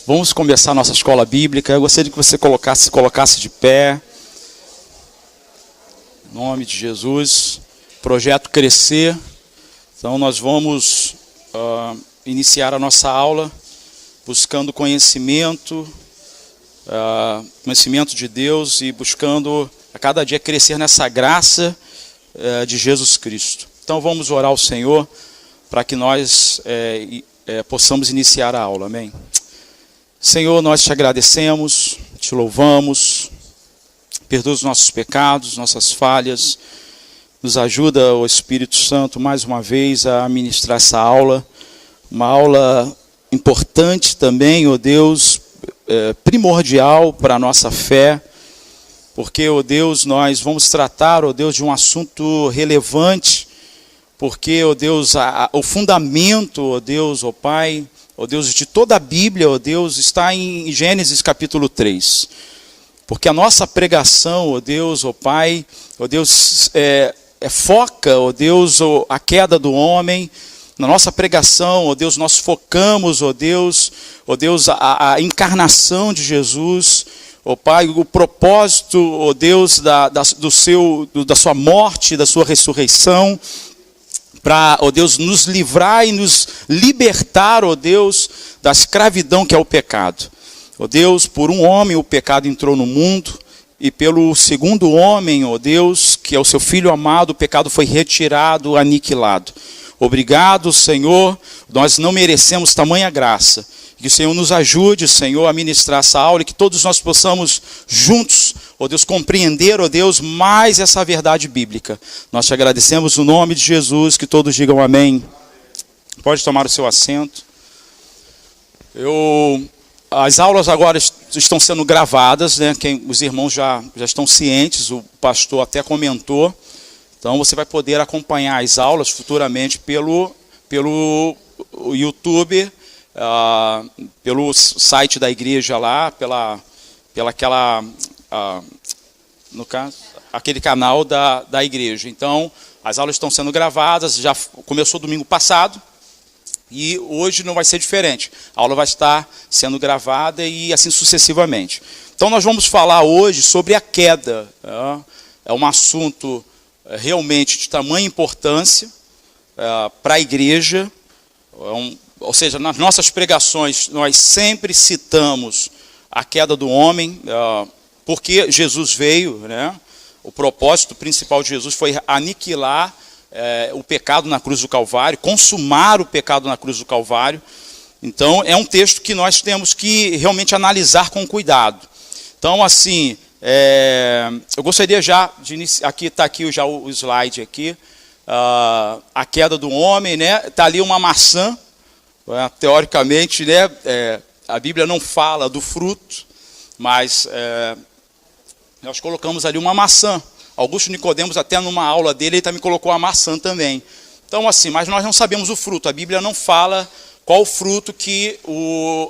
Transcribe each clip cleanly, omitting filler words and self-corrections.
Vamos começar a nossa escola bíblica. Eu gostaria que você se colocasse de pé. Em nome de Jesus. Projeto Crescer. Então nós vamos iniciar a nossa aula buscando conhecimento de Deus e buscando a cada dia crescer nessa graça de Jesus Cristo. Então vamos orar ao Senhor para que nós possamos iniciar a aula. Amém? Senhor, nós te agradecemos, te louvamos, perdoa os nossos pecados, nossas falhas, nos ajuda, o Espírito Santo, mais uma vez a ministrar essa aula, uma aula importante também, ó Deus, primordial para a nossa fé, porque, ó Deus, nós vamos tratar, ó Deus, de um assunto relevante, porque, ó Deus, o fundamento, ó Deus, ó Pai, ó Deus, de toda a Bíblia, ó Deus, está em Gênesis capítulo 3. Porque a nossa pregação, ó Deus, ó Pai, ó Deus, foca, ó Deus, a queda do homem. Na nossa pregação, ó Deus, nós focamos, ó Deus, a encarnação de Jesus, ó Pai, o propósito, ó Deus, da sua morte, da sua ressurreição, para, ó Deus, nos livrar e nos libertar, ó Deus, da escravidão que é o pecado. Ó Deus, por um homem o pecado entrou no mundo, e pelo segundo homem, ó Deus, que é o seu Filho amado, o pecado foi retirado, aniquilado. Obrigado, Senhor, nós não merecemos tamanha graça. Que o Senhor nos ajude, Senhor, a ministrar essa aula e que todos nós possamos juntos, ó Deus, compreender, ó Deus, mais essa verdade bíblica. Nós te agradecemos no nome de Jesus, que todos digam amém. Pode tomar o seu assento. As aulas agora estão sendo gravadas, né? Os irmãos já estão cientes, o pastor até comentou. Então você vai poder acompanhar as aulas futuramente pelo YouTube, pelo site da igreja lá, no caso, aquele canal da igreja. Então, as aulas estão sendo gravadas, já começou domingo passado, e hoje não vai ser diferente. A aula vai estar sendo gravada e assim sucessivamente. Então, nós vamos falar hoje sobre a queda. É um assunto realmente de tamanha importância para a igreja, ou seja, nas nossas pregações nós sempre citamos a queda do homem, porque Jesus veio, né? O propósito principal de Jesus foi aniquilar o pecado na cruz do Calvário, consumar o pecado na cruz do Calvário. Então é um texto que nós temos que realmente analisar com cuidado. Então assim, eu gostaria já de iniciar, está aqui já o slide aqui, a queda do homem, né? Está ali uma maçã, teoricamente, né? A Bíblia não fala do fruto, mas nós colocamos ali uma maçã. Augusto Nicodemos, até numa aula dele, ele também colocou a maçã também. Então assim, mas nós não sabemos o fruto, a Bíblia não fala qual o fruto que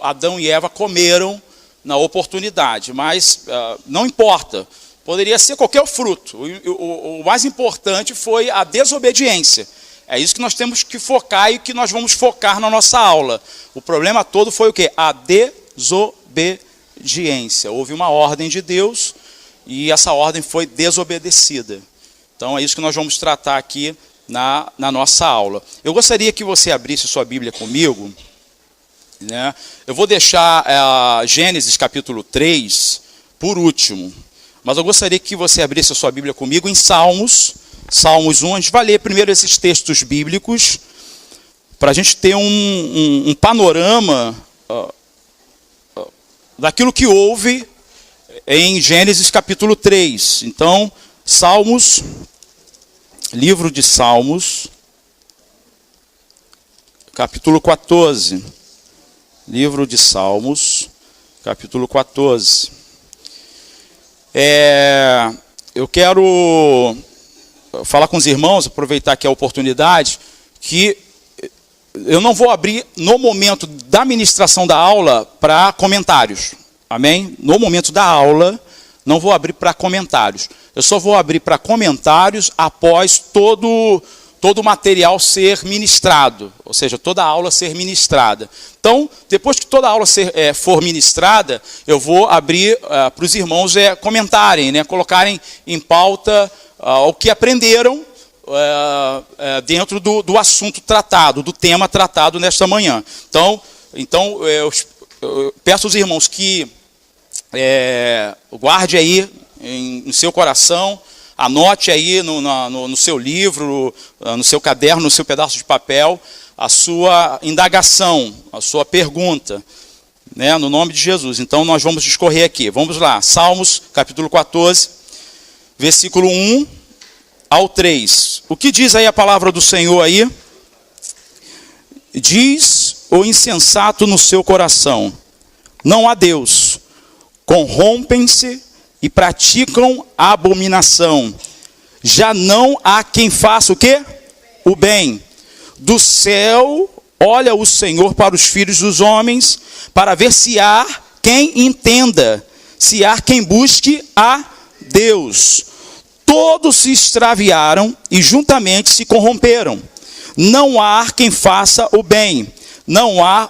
Adão e Eva comeram na oportunidade, mas não importa, poderia ser qualquer fruto. O mais importante foi a desobediência. É isso que nós temos que focar e que nós vamos focar na nossa aula. O problema todo foi o quê? A desobediência. Houve uma ordem de Deus e essa ordem foi desobedecida. Então é isso que nós vamos tratar aqui na nossa aula. Eu gostaria que você abrisse sua Bíblia comigo, né? Eu vou deixar Gênesis capítulo 3 por último, mas eu gostaria que você abrisse a sua Bíblia comigo em Salmos 1. A gente vai ler primeiro esses textos bíblicos, para a gente ter um panorama daquilo que houve em Gênesis capítulo 3. Então, Salmos, livro de Salmos, capítulo 14. Livro de Salmos, capítulo 14. Eu quero falar com os irmãos, aproveitar aqui a oportunidade, que eu não vou abrir no momento da ministração da aula para comentários. Amém? No momento da aula, não vou abrir para comentários. Eu só vou abrir para comentários após todo todo o material ser ministrado, ou seja, toda a aula ser ministrada. Então, depois que toda a aula for ministrada, eu vou abrir para os irmãos comentarem, né, colocarem em pauta o que aprenderam dentro do assunto tratado, do tema tratado nesta manhã. Então eu peço aos irmãos que guarde aí no seu coração, anote aí no seu livro, no seu caderno, no seu pedaço de papel, a sua indagação, a sua pergunta, né, no nome de Jesus. Então nós vamos discorrer aqui. Vamos lá, Salmos capítulo 14, versículo 1 ao 3. O que diz aí a palavra do Senhor aí? Diz o insensato no seu coração: não há Deus. Corrompem-se e praticam a abominação. Já não há quem faça o quê? O bem. Do céu olha o Senhor para os filhos dos homens, para ver se há quem entenda, se há quem busque a Deus. Todos se extraviaram e juntamente se corromperam. Não há quem faça o bem, não há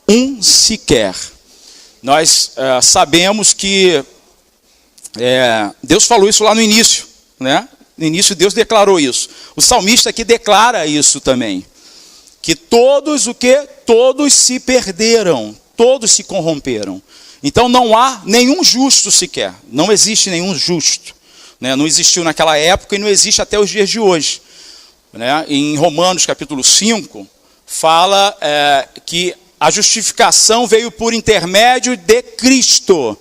um sequer. Nós sabemos que Deus falou isso lá no início, né? No início Deus declarou isso. O salmista aqui declara isso também. Que todos se perderam, todos se corromperam. Então não há nenhum justo sequer, não existe nenhum justo. Né? Não existiu naquela época e não existe até os dias de hoje. Né? Em Romanos capítulo 5, fala que a justificação veio por intermédio de Cristo.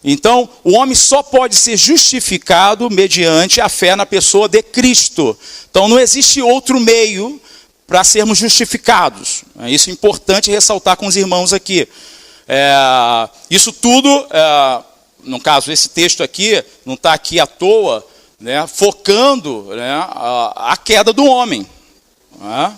Então, o homem só pode ser justificado mediante a fé na pessoa de Cristo. Então, não existe outro meio para sermos justificados. Isso é importante ressaltar com os irmãos aqui. Isso tudo, no caso, esse texto aqui, não está aqui à toa, né, focando, né, a queda do homem. Né?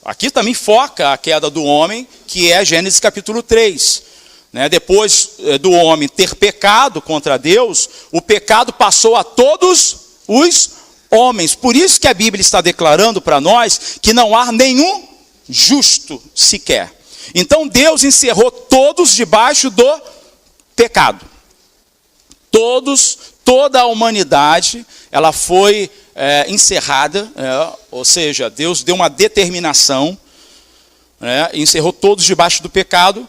Aqui também foca a queda do homem, que é Gênesis capítulo 3. Né, depois do homem ter pecado contra Deus, o pecado passou a todos os homens. Por isso que a Bíblia está declarando para nós que não há nenhum justo sequer. Então Deus encerrou todos debaixo do pecado. Toda a humanidade, ela foi encerrada, ou seja, Deus deu uma determinação, encerrou todos debaixo do pecado,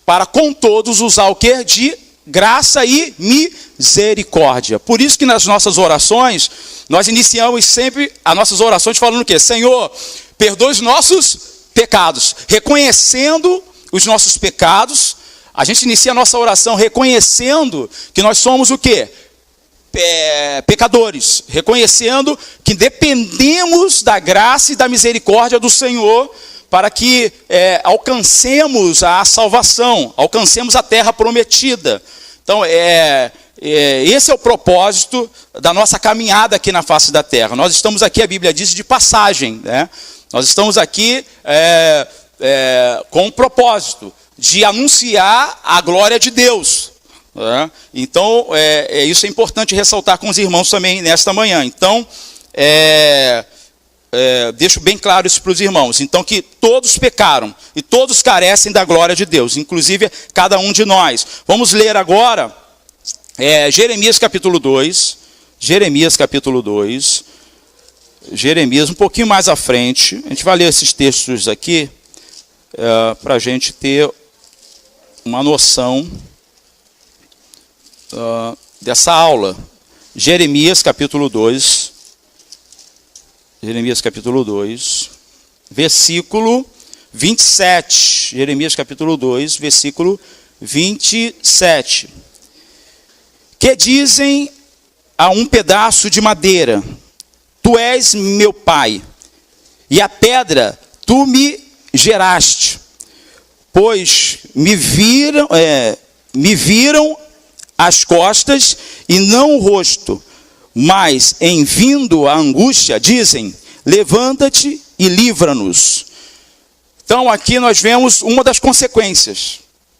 para com todos usar o quê? De graça e misericórdia. Por isso que nas nossas orações, nós iniciamos sempre as nossas orações falando o quê? Senhor, perdoa os nossos pecados. Reconhecendo os nossos pecados, a gente inicia a nossa oração reconhecendo que nós somos o quê? Pecadores. Reconhecendo que dependemos da graça e da misericórdia do Senhor, para que alcancemos a salvação, alcancemos a terra prometida. Então, esse é o propósito da nossa caminhada aqui na face da terra. Nós estamos aqui, a Bíblia diz, de passagem. Né? Nós estamos aqui com um propósito de anunciar a glória de Deus. Né? Então, isso é importante ressaltar com os irmãos também nesta manhã. Então, deixo bem claro isso para os irmãos. Então, que todos pecaram e todos carecem da glória de Deus, inclusive cada um de nós. Vamos ler agora Jeremias capítulo 2. Jeremias capítulo 2. Jeremias, um pouquinho mais à frente. A gente vai ler esses textos aqui para a gente ter uma noção dessa aula. Jeremias capítulo 2. Jeremias capítulo 2, versículo 27. Jeremias capítulo 2, versículo 27. Que dizem a um pedaço de madeira: tu és meu pai, e a pedra tu me geraste. Pois me viram as costas e não o rosto. Mas, em vindo a angústia, dizem: levanta-te e livra-nos. Então, aqui nós vemos uma das consequências.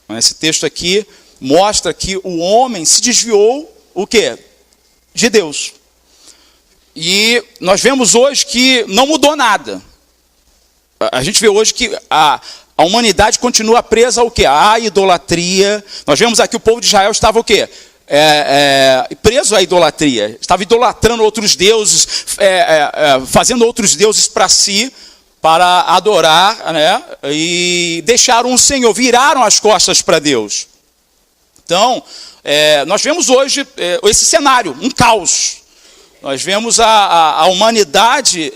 Esse texto aqui mostra que o homem se desviou, o quê? De Deus. E nós vemos hoje que não mudou nada. A gente vê hoje que a humanidade continua presa ao quê? À idolatria. Nós vemos aqui o povo de Israel estava o quê? Preso à idolatria. Estava idolatrando outros deuses, fazendo outros deuses para si, para adorar, né? E deixaram o Senhor, viraram as costas para Deus. Então, nós vemos hoje esse cenário, um caos. Nós vemos a humanidade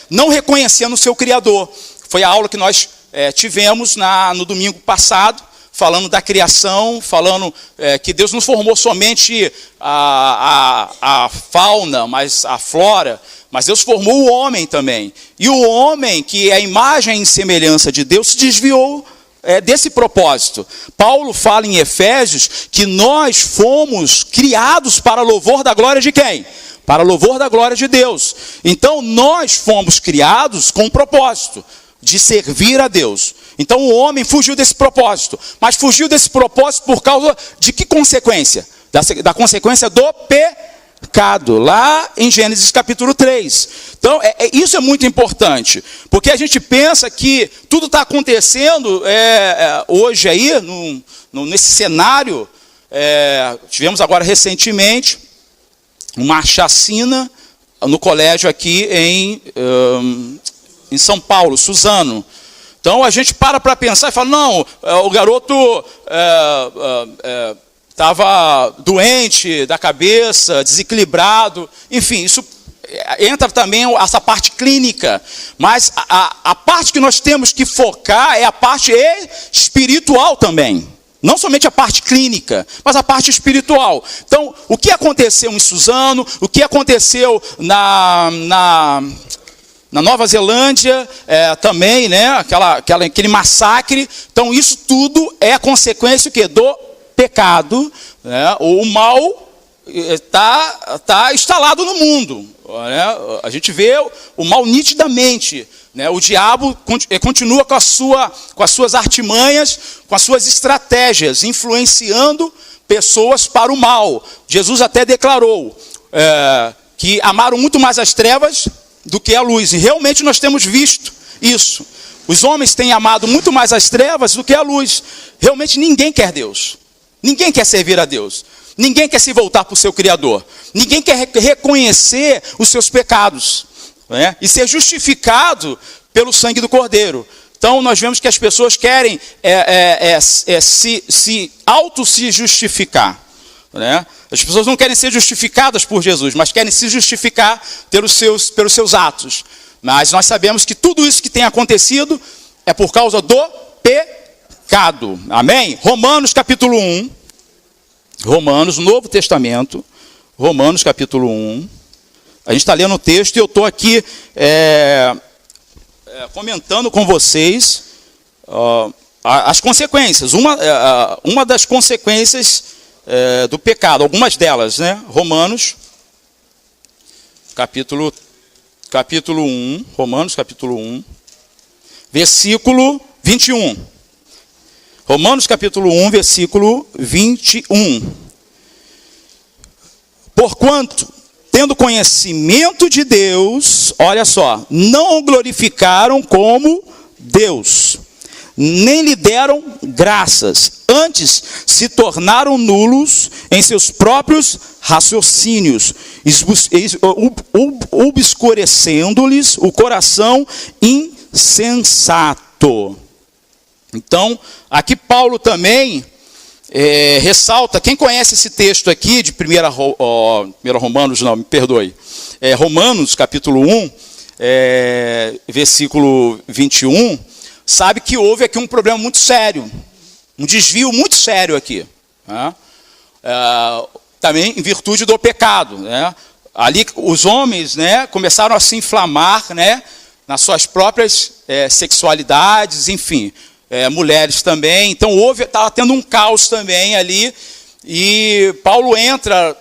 não reconhecendo o seu Criador. Foi a aula que nós tivemos no domingo passado, falando da criação, falando que Deus não formou somente a fauna, mas a flora, mas Deus formou o homem também. E o homem, que é a imagem e semelhança de Deus, se desviou desse propósito. Paulo fala em Efésios que nós fomos criados para louvor da glória de quem? Para louvor da glória de Deus. Então nós fomos criados com um propósito de servir a Deus. Então o homem fugiu desse propósito. Mas fugiu desse propósito por causa de que consequência? Da consequência do pecado, lá em Gênesis capítulo 3. Então isso é muito importante, porque a gente pensa que tudo está acontecendo hoje aí, nesse cenário. Tivemos agora recentemente uma chacina no colégio aqui em São Paulo, Suzano. Então a gente para pensar e fala, não, o garoto estava doente da cabeça, desequilibrado, enfim, isso entra também essa parte clínica, mas a parte que nós temos que focar é a parte espiritual também. Não somente a parte clínica, mas a parte espiritual. Então, o que aconteceu em Suzano, o que aconteceu na Nova Zelândia, também, né, aquele massacre. Então, isso tudo é consequência o quê? Do pecado. Né? O mal está instalado no mundo. Né? A gente vê o mal nitidamente. Né? O diabo continua com as suas artimanhas, com as suas estratégias, influenciando pessoas para o mal. Jesus até declarou que amaram muito mais as trevas do que a luz. E realmente nós temos visto isso. Os homens têm amado muito mais as trevas do que a luz. Realmente ninguém quer Deus. Ninguém quer servir a Deus. Ninguém quer se voltar para o seu Criador. Ninguém quer reconhecer os seus pecados, né? E ser justificado pelo sangue do Cordeiro. Então nós vemos que as pessoas querem se justificar. Né? As pessoas não querem ser justificadas por Jesus, mas querem se justificar pelos seus atos. Mas nós sabemos que tudo isso que tem acontecido é por causa do pecado. Amém? Romanos capítulo 1. Romanos, Novo Testamento. Romanos capítulo 1. A gente está lendo o texto e eu estou aqui comentando com vocês as consequências. Uma das consequências do pecado, algumas delas, né? Romanos capítulo 1, Romanos capítulo 1, versículo 21. Romanos capítulo 1, versículo 21. Porquanto, tendo conhecimento de Deus, olha só, não o glorificaram como Deus, nem lhe deram graças, antes se tornaram nulos em seus próprios raciocínios, obscurecendo-lhes o coração insensato. Então, aqui Paulo também ressalta, quem conhece esse texto aqui de 1 Romanos, não, me perdoe, Romanos capítulo 1, versículo 21, sabe que houve aqui um problema muito sério, um desvio muito sério aqui, né? Também em virtude do pecado, né? Ali os homens, né, começaram a se inflamar, né, nas suas próprias sexualidades, enfim, mulheres também. Então estava tendo um caos também ali, e Paulo entra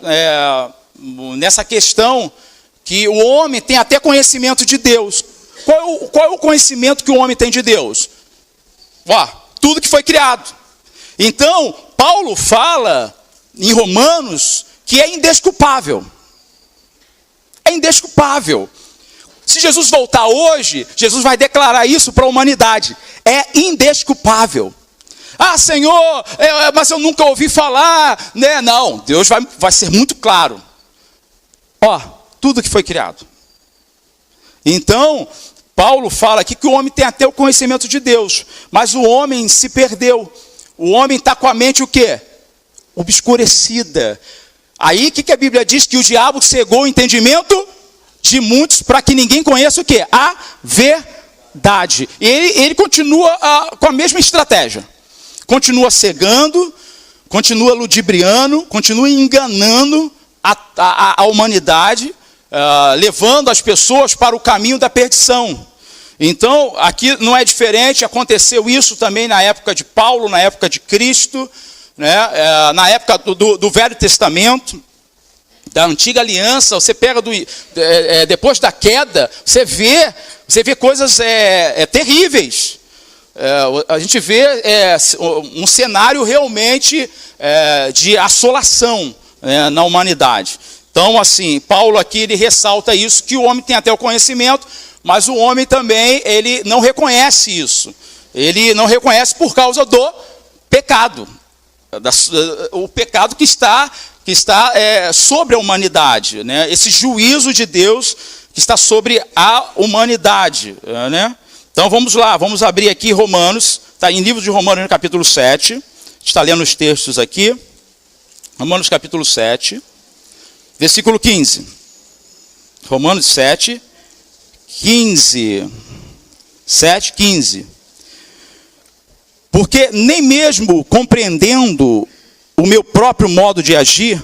nessa questão que o homem tem até conhecimento de Deus. Qual é o conhecimento que o homem tem de Deus? Tudo que foi criado. Então, Paulo fala em Romanos que é indesculpável. é indesculpável. Se Jesus voltar hoje, Jesus vai declarar isso para a humanidade. É indesculpável. Ah, Senhor, mas eu nunca ouvi falar, né? Não, Deus vai ser muito claro. Ó, tudo que foi criado. Então, Paulo fala aqui que o homem tem até o conhecimento de Deus, mas o homem se perdeu. O homem está com a mente o quê? Obscurecida. Aí, o que a Bíblia diz? Que o diabo cegou o entendimento de muitos para que ninguém conheça o quê? A verdade. E ele continua com a mesma estratégia. Continua cegando, continua ludibriando, continua enganando a humanidade, levando as pessoas para o caminho da perdição. Então, aqui não é diferente, aconteceu isso também na época de Paulo, na época de Cristo, né? Na época do Velho Testamento, da Antiga Aliança. Você pega depois da queda, você vê coisas terríveis. A gente vê um cenário realmente de assolação na humanidade. Então, assim, Paulo aqui ele ressalta isso, que o homem tem até o conhecimento, mas o homem também, ele não reconhece isso. Ele não reconhece por causa do pecado. O pecado que está sobre a humanidade, né? Esse juízo de Deus que está sobre a humanidade, né? Então vamos lá, vamos abrir aqui Romanos, está em livro de Romanos no capítulo 7, a gente está lendo os textos aqui, Romanos capítulo 7, versículo 15, Romanos 7, 15, 7, 15, porque nem mesmo compreendendo o meu próprio modo de agir,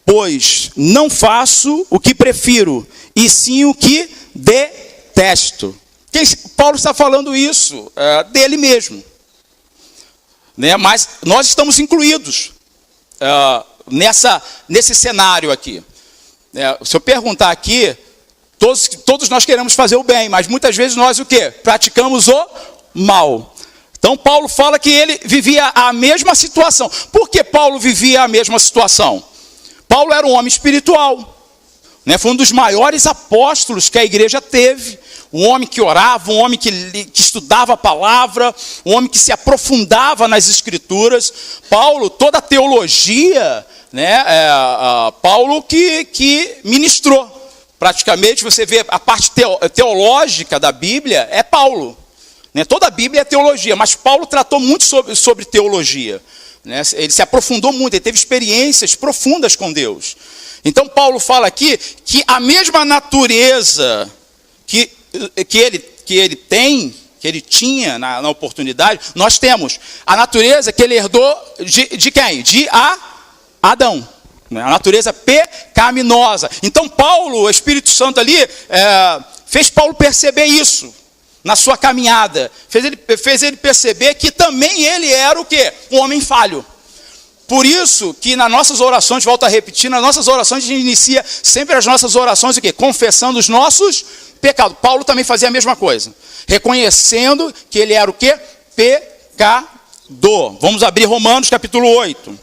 pois não faço o que prefiro, e sim o que detesto. Paulo está falando isso dele mesmo, né? Mas nós estamos incluídos nesse cenário aqui. Se eu perguntar aqui, todos nós queremos fazer o bem, mas muitas vezes nós o quê? Praticamos o mal. Então Paulo fala que ele vivia a mesma situação. Por que Paulo vivia a mesma situação? Paulo era um homem espiritual, né? Foi um dos maiores apóstolos que a igreja teve. Um homem que orava, um homem que estudava a palavra, um homem que se aprofundava nas escrituras. Paulo, toda a teologia, né? Paulo que ministrou. Praticamente você vê a parte teológica da Bíblia, é Paulo. Né? Toda a Bíblia é teologia, mas Paulo tratou muito sobre teologia. Né? Ele se aprofundou muito, ele teve experiências profundas com Deus. Então Paulo fala aqui que a mesma natureza que ele tinha na oportunidade, nós temos a natureza que ele herdou de quem? De Adão. A natureza pecaminosa. Então Paulo, o Espírito Santo ali, fez Paulo perceber isso na sua caminhada. Fez ele perceber que também ele era o quê? Um homem falho. Por isso que nas nossas orações, volto a repetir, nas nossas orações a gente inicia sempre as nossas orações o quê? Confessando os nossos pecados. Paulo também fazia a mesma coisa. Reconhecendo que ele era o quê? Pecador. Vamos abrir Romanos capítulo 8.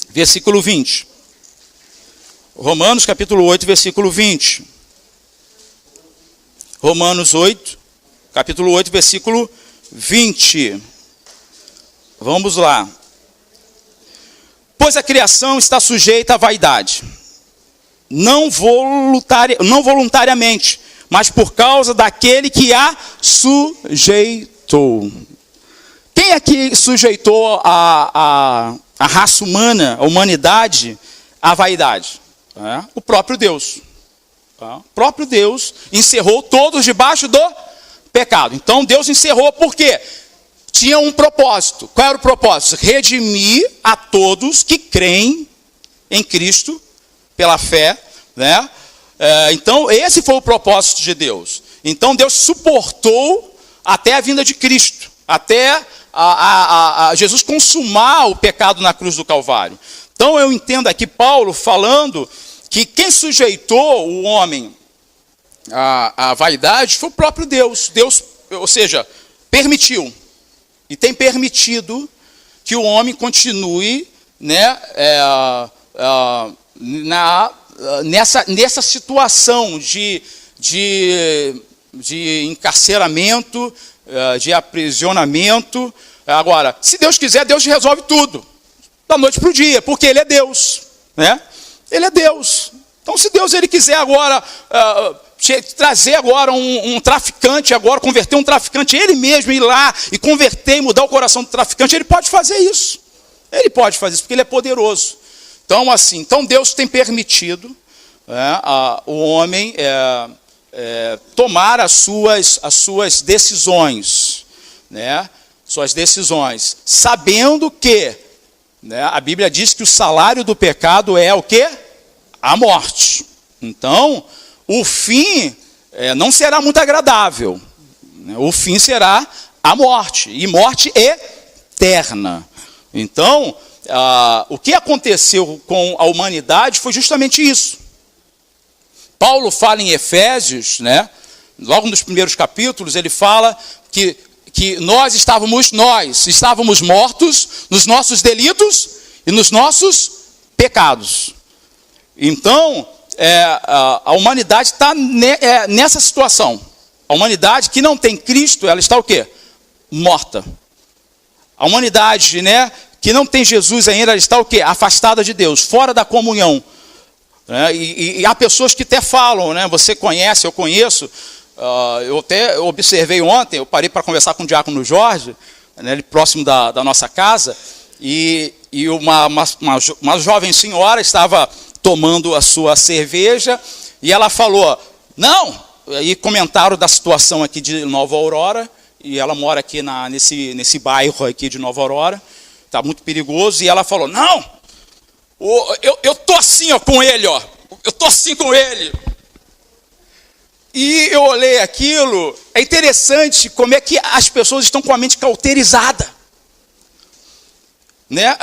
Versículo 20. Romanos capítulo 8, versículo 20. Romanos 8, capítulo 8, versículo 20. Vamos lá. Pois a criação está sujeita à vaidade, não voluntariamente, mas por causa daquele que a sujeitou. Quem é que sujeitou a raça humana, a humanidade, à vaidade? O próprio Deus. O próprio Deus encerrou todos debaixo do pecado. Então Deus encerrou por quê? Tinha um propósito. Qual era o propósito? Redimir a todos que creem em Cristo pela fé, né? Então esse foi o propósito de Deus. Então Deus suportou até a vinda de Cristo, até Jesus consumar o pecado na cruz do Calvário. Então eu entendo aqui Paulo falando que quem sujeitou o homem à vaidade foi o próprio Deus. Deus, ou seja, permitiu e tem permitido que o homem continue, né, nessa situação de encarceramento, de aprisionamento. Agora, se Deus quiser, Deus resolve tudo, da noite para o dia, porque Ele é Deus, né? Ele é Deus. Então, se Deus Ele quiser agora trazer agora um traficante, agora converter um traficante, Ele mesmo ir lá e converter e mudar o coração do traficante, Ele pode fazer isso. Ele pode fazer isso, porque Ele é poderoso. Então, assim, Deus tem permitido o homem tomar as suas decisões, né? Suas decisões, sabendo que, né, a Bíblia diz que o salário do pecado é o quê? A morte. Então, o fim não será muito agradável, né? O fim será a morte, e morte eterna. Então, o que aconteceu com a humanidade foi justamente isso. Paulo fala em Efésios, né? Logo nos primeiros capítulos, ele fala que nós estávamos mortos nos nossos delitos e nos nossos pecados. Então, a humanidade está nessa situação. A humanidade que não tem Cristo, ela está o quê? Morta. A humanidade, né, que não tem Jesus ainda, ela está o quê? Afastada de Deus, fora da comunhão. E há pessoas que até falam, né, você conhece, eu conheço, eu até observei ontem, eu parei para conversar com o diácono Jorge, né, ele próximo da nossa casa, e uma jovem senhora estava tomando a sua cerveja, e ela falou, não, e comentaram da situação aqui de Nova Aurora, e ela mora aqui nesse bairro aqui de Nova Aurora, está muito perigoso, e ela falou, não, eu tô assim, ó, com ele, ó, eu tô assim com ele. E eu olhei aquilo, é interessante como é que as pessoas estão com a mente cauterizada, né?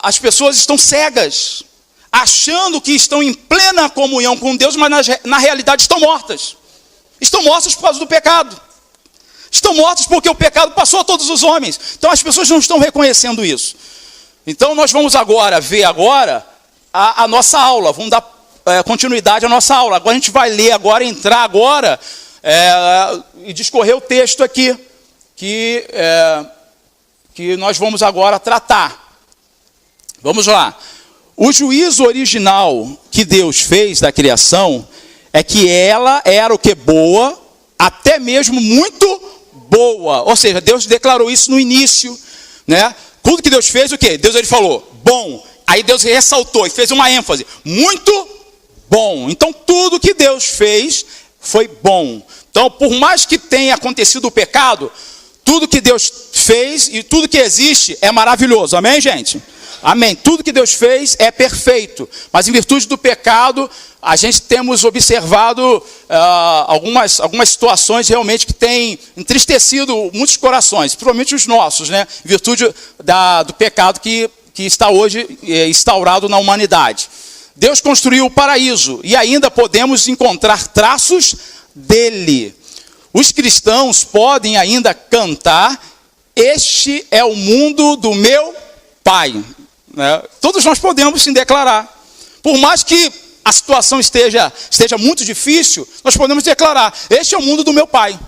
As pessoas estão cegas, achando que estão em plena comunhão com Deus, mas na realidade estão mortas. Estão mortas por causa do pecado. Estão mortas porque o pecado passou a todos os homens. Então as pessoas não estão reconhecendo isso. Então nós vamos agora ver a nossa aula, vamos dar continuidade à nossa aula. Agora a gente vai ler agora, entrar agora e discorrer o texto aqui, que nós vamos agora tratar. Vamos lá. O juízo original que Deus fez da criação é que ela era o que? Boa, até mesmo muito boa. Ou seja, Deus declarou isso no início, né? Tudo que Deus fez, o quê? Deus ele falou, bom. Aí Deus ressaltou e fez uma ênfase, muito bom. Então tudo que Deus fez foi bom. Então por mais que tenha acontecido o pecado, tudo que Deus fez e tudo que existe é maravilhoso. Amém, gente? Amém. Tudo que Deus fez é perfeito. Mas em virtude do pecado, a gente temos observado algumas situações realmente que têm entristecido muitos corações, principalmente os nossos, né? Em virtude do pecado que está hoje instaurado na humanidade. Deus construiu o paraíso e ainda podemos encontrar traços dele. Os cristãos podem ainda cantar, este é o mundo do meu Pai. Né? Todos nós podemos sim declarar. Por mais que a situação esteja muito difícil, nós podemos declarar, este é o mundo do meu Pai.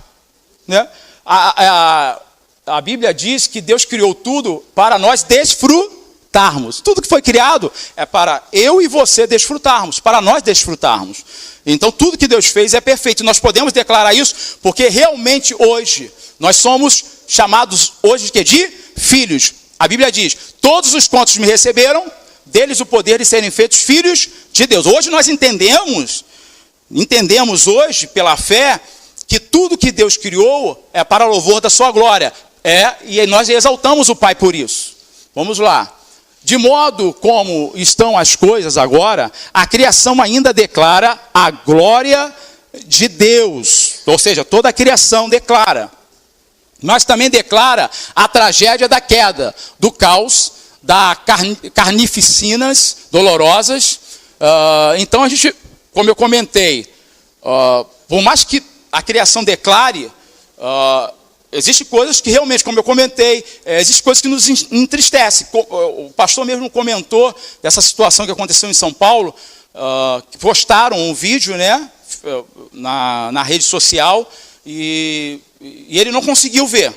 Né? A Bíblia diz que Deus criou tudo para nós desfrutarmos. Tudo que foi criado é para eu e você desfrutarmos, para nós desfrutarmos. Então tudo que Deus fez é perfeito. Nós podemos declarar isso porque realmente hoje nós somos chamados hoje de filhos. A Bíblia diz, todos os quantos me receberam, deles o poder de serem feitos filhos de Deus. Hoje nós entendemos hoje pela fé que tudo que Deus criou é para louvor da sua glória. E nós exaltamos o Pai por isso. Vamos lá. De modo como estão as coisas agora, a criação ainda declara a glória de Deus. Ou seja, toda a criação declara. Mas também declara a tragédia da queda, do caos, da carnificinas dolorosas. Então a gente, como eu comentei, por mais que a criação declare, existem coisas que realmente, como eu comentei, existem coisas que nos entristecem. O pastor mesmo comentou dessa situação que aconteceu em São Paulo, postaram um vídeo, né, na rede social, e ele não conseguiu ver.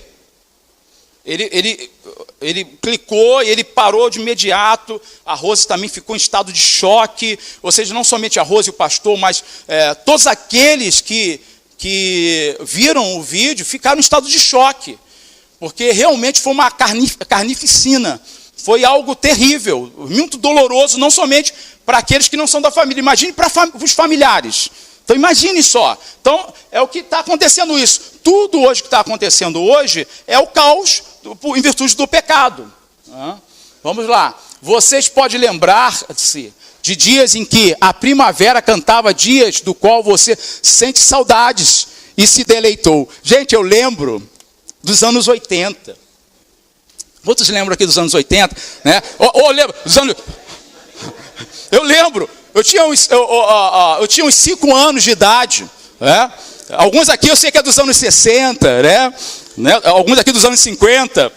Ele clicou e ele parou de imediato. A Rose também ficou em estado de choque. Ou seja, não somente a Rose e o pastor, mas todos aqueles que viram o vídeo ficaram em estado de choque. Porque realmente foi uma carnificina. Foi algo terrível, muito doloroso, não somente para aqueles que não são da família. Imagine para os familiares. Então imagine só. Então é o que está acontecendo isso. Tudo hoje que está acontecendo hoje é o caos em virtude do pecado. Vamos lá. Vocês podem lembrar-se de dias em que a primavera cantava, dias do qual você sente saudades e se deleitou. Gente, eu lembro dos anos 80. Quantos lembram aqui dos anos 80? Né? Eu lembro. Eu tinha uns 5 anos de idade. Né? Alguns aqui eu sei que é dos anos 60, né? Alguns aqui dos anos 50.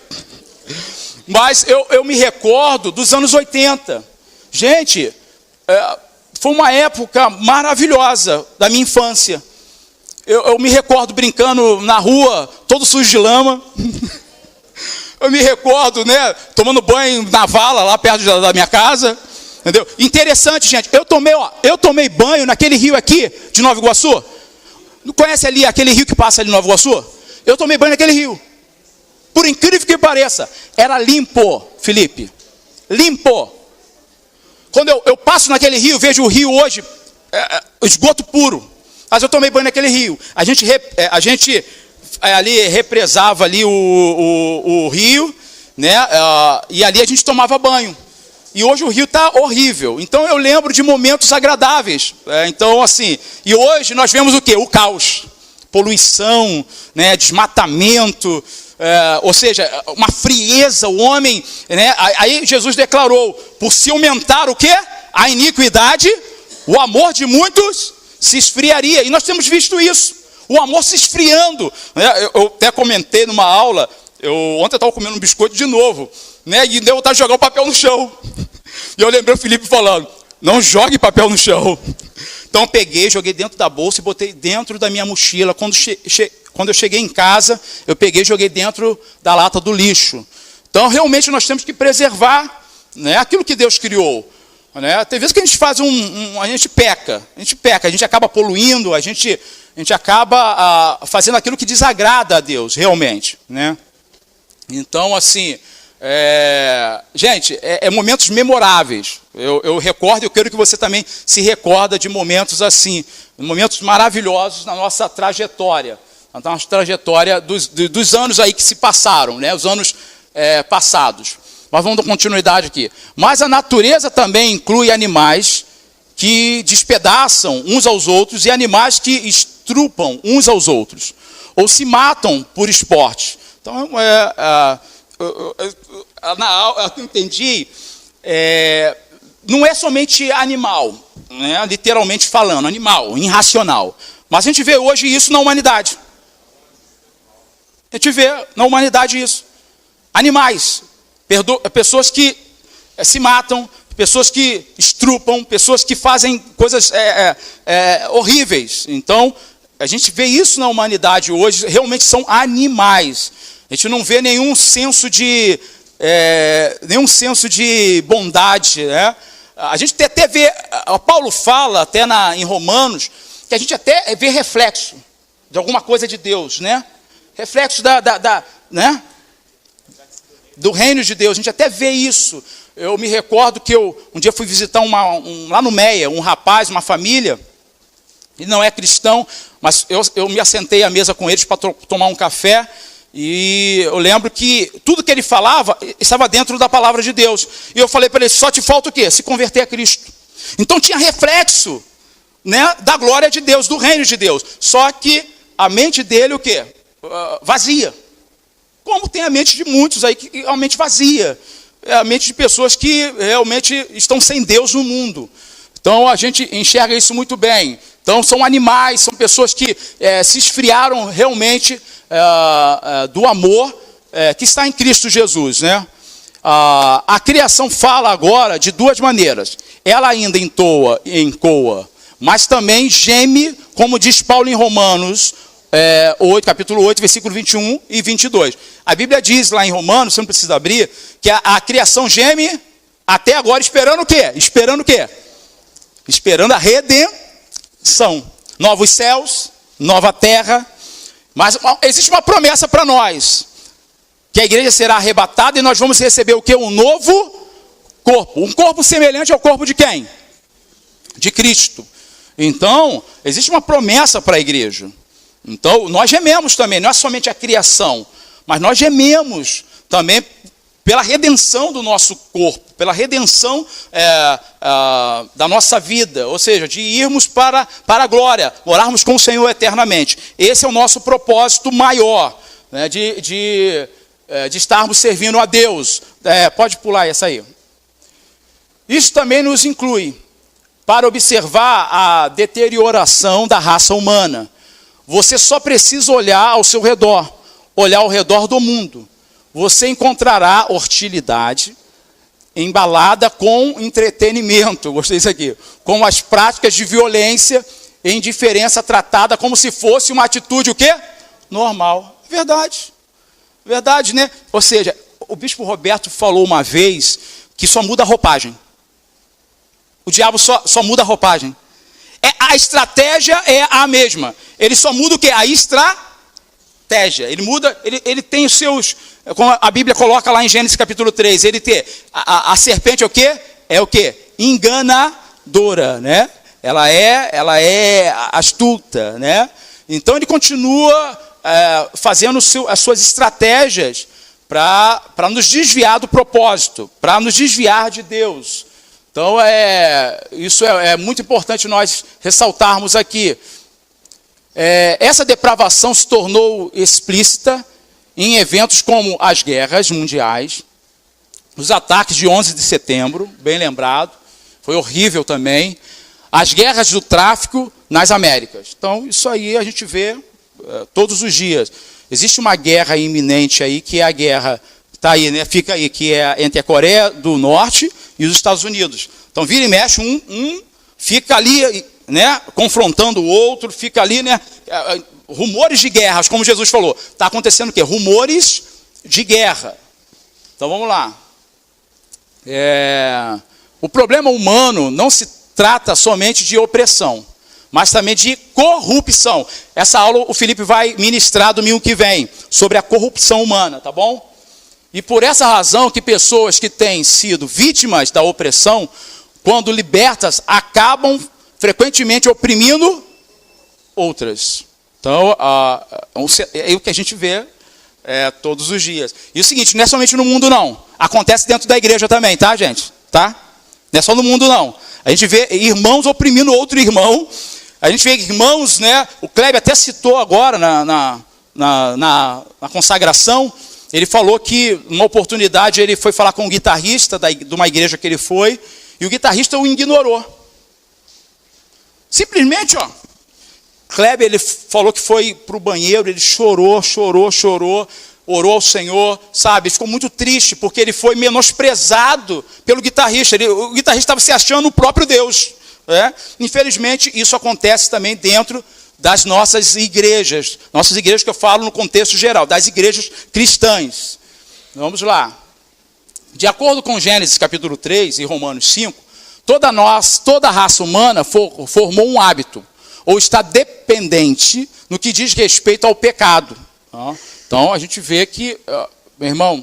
Mas eu me recordo dos anos 80. Gente, foi uma época maravilhosa da minha infância. Eu me recordo brincando na rua, todo sujo de lama. Eu me recordo, né, tomando banho na vala lá perto da minha casa. Entendeu? Interessante, gente. Eu tomei banho naquele rio aqui de Nova Iguaçu. Não conhece ali aquele rio que passa ali em Nova Iguaçu? Eu tomei banho naquele rio. Por incrível que pareça, era limpo, Felipe. Limpo. Quando eu passo naquele rio, vejo o rio hoje, esgoto puro. Mas eu tomei banho naquele rio. A gente ali represava ali o rio, né? E ali a gente tomava banho. E hoje o rio está horrível. Então eu lembro de momentos agradáveis. Então assim, e hoje nós vemos o quê? O caos. Poluição, né? Desmatamento, ou seja, uma frieza, o homem, né? Aí Jesus declarou, por se aumentar o quê? A iniquidade, o amor de muitos se esfriaria. E nós temos visto isso, o amor se esfriando. Eu até comentei numa aula, ontem eu estava comendo um biscoito de novo, né? E deu vontade de jogar o papel no chão. E eu lembrei o Felipe falando, não jogue papel no chão. Então eu peguei, joguei dentro da bolsa e botei dentro da minha mochila. Quando eu cheguei em casa, eu peguei e joguei dentro da lata do lixo. Então realmente nós temos que preservar, né, aquilo que Deus criou. Né? Tem vezes que a gente faz a gente peca, a gente acaba poluindo, a gente acaba fazendo aquilo que desagrada a Deus, realmente. Né? Então, assim, gente, momentos memoráveis. Eu recordo, eu quero que você também se recorda de momentos assim, momentos maravilhosos na nossa trajetória. Na nossa trajetória dos anos aí que se passaram, né? Os anos passados. Mas vamos dar continuidade aqui. Mas a natureza também inclui animais que despedaçam uns aos outros e animais que estrupam uns aos outros. Ou se matam por esporte. Então, na aula, eu entendi, não é somente animal, né, literalmente falando, animal, irracional. Mas a gente vê hoje isso na humanidade. A gente vê na humanidade isso. Animais, pessoas que se matam, pessoas que estrupam, pessoas que fazem coisas horríveis. Então, a gente vê isso na humanidade hoje, realmente são animais. A gente não vê nenhum senso de bondade. Né? A gente até vê, Paulo fala até em Romanos, que a gente até vê reflexo de alguma coisa de Deus, né? Reflexo né? Do reino de Deus, a gente até vê isso. Eu me recordo que um dia fui visitar lá no Meia, um rapaz, uma família, ele não é cristão, mas eu me assentei à mesa com eles para tomar um café, e eu lembro que tudo que ele falava estava dentro da palavra de Deus. E eu falei para ele, só te falta o quê? Se converter a Cristo. Então tinha reflexo, né, da glória de Deus, do reino de Deus. Só que a mente dele o quê? Vazia. Como tem a mente de muitos aí, que é a mente vazia. É a mente de pessoas que realmente estão sem Deus no mundo. Então a gente enxerga isso muito bem. Então são animais, são pessoas que se esfriaram realmente do amor que está em Cristo Jesus. Né? a criação fala agora de duas maneiras. Ela ainda encoa, mas também geme, como diz Paulo em Romanos 8, capítulo 8, versículo 21 e 22. A Bíblia diz lá em Romanos, você não precisa abrir, que a criação geme até agora esperando o quê? Esperando o quê? Esperando a redenção. Novos céus, nova terra. Mas existe uma promessa para nós, que a igreja será arrebatada e nós vamos receber o quê? Um novo corpo. Um corpo semelhante ao corpo de quem? De Cristo. Então, existe uma promessa para a igreja. Então, nós gememos também, não é somente a criação, mas nós gememos também pela redenção do nosso corpo, pela redenção da nossa vida, ou seja, de irmos para a glória, morarmos com o Senhor eternamente. Esse é o nosso propósito maior, né, de estarmos servindo a Deus. Pode pular essa aí. Isso também nos inclui para observar a deterioração da raça humana. Você só precisa olhar ao seu redor, olhar ao redor do mundo. Você encontrará hostilidade embalada com entretenimento, gostei disso aqui, com as práticas de violência e indiferença tratada como se fosse uma atitude o quê? Normal. Verdade. Verdade, né? Ou seja, o bispo Roberto falou uma vez que só muda a roupagem. O diabo só muda a roupagem. A estratégia é a mesma. Ele só muda o quê? A estratégia. Ele muda, ele tem os seus, como a Bíblia coloca lá em Gênesis capítulo 3, ele tem, a serpente é o quê? É o quê? Enganadora, né? Ela é astuta, né? Então ele continua fazendo as suas estratégias para nos desviar do propósito, para nos desviar de Deus. Então, isso é muito importante nós ressaltarmos aqui. Essa depravação se tornou explícita em eventos como as guerras mundiais, os ataques de 11 de setembro, bem lembrado, foi horrível também, as guerras do tráfico nas Américas. Então, isso aí a gente vê todos os dias. Existe uma guerra iminente aí, que é a guerra, está aí, né? Fica aí, que é entre a Coreia do Norte e os Estados Unidos. Então, vira e mexe, um fica ali, né, confrontando o outro, fica ali, né, rumores de guerras, como Jesus falou. Está acontecendo o quê? Rumores de guerra. Então, vamos lá. O problema humano não se trata somente de opressão, mas também de corrupção. Essa aula o Felipe vai ministrar domingo que vem, sobre a corrupção humana, tá bom? E por essa razão que pessoas que têm sido vítimas da opressão, quando libertas, acabam frequentemente oprimindo outras. Então, é o que a gente vê todos os dias. E o seguinte, não é somente no mundo não. Acontece dentro da igreja também, tá, gente? Tá? Não é só no mundo não. A gente vê irmãos oprimindo outro irmão. A gente vê irmãos, né? O Kleber até citou agora na consagração. Ele falou que, numa oportunidade, ele foi falar com um guitarrista de uma igreja que ele foi, e o guitarrista o ignorou. Simplesmente, Kleber, ele falou que foi para o banheiro, ele chorou, orou ao Senhor, sabe? Ficou muito triste, porque ele foi menosprezado pelo guitarrista. O guitarrista estava se achando o próprio Deus. Infelizmente, isso acontece também dentro das nossas igrejas que eu falo no contexto geral, das igrejas cristãs. Vamos lá. De acordo com Gênesis capítulo 3 e Romanos 5, toda a raça humana formou um hábito, ou está dependente no que diz respeito ao pecado. Então a gente vê que, meu irmão,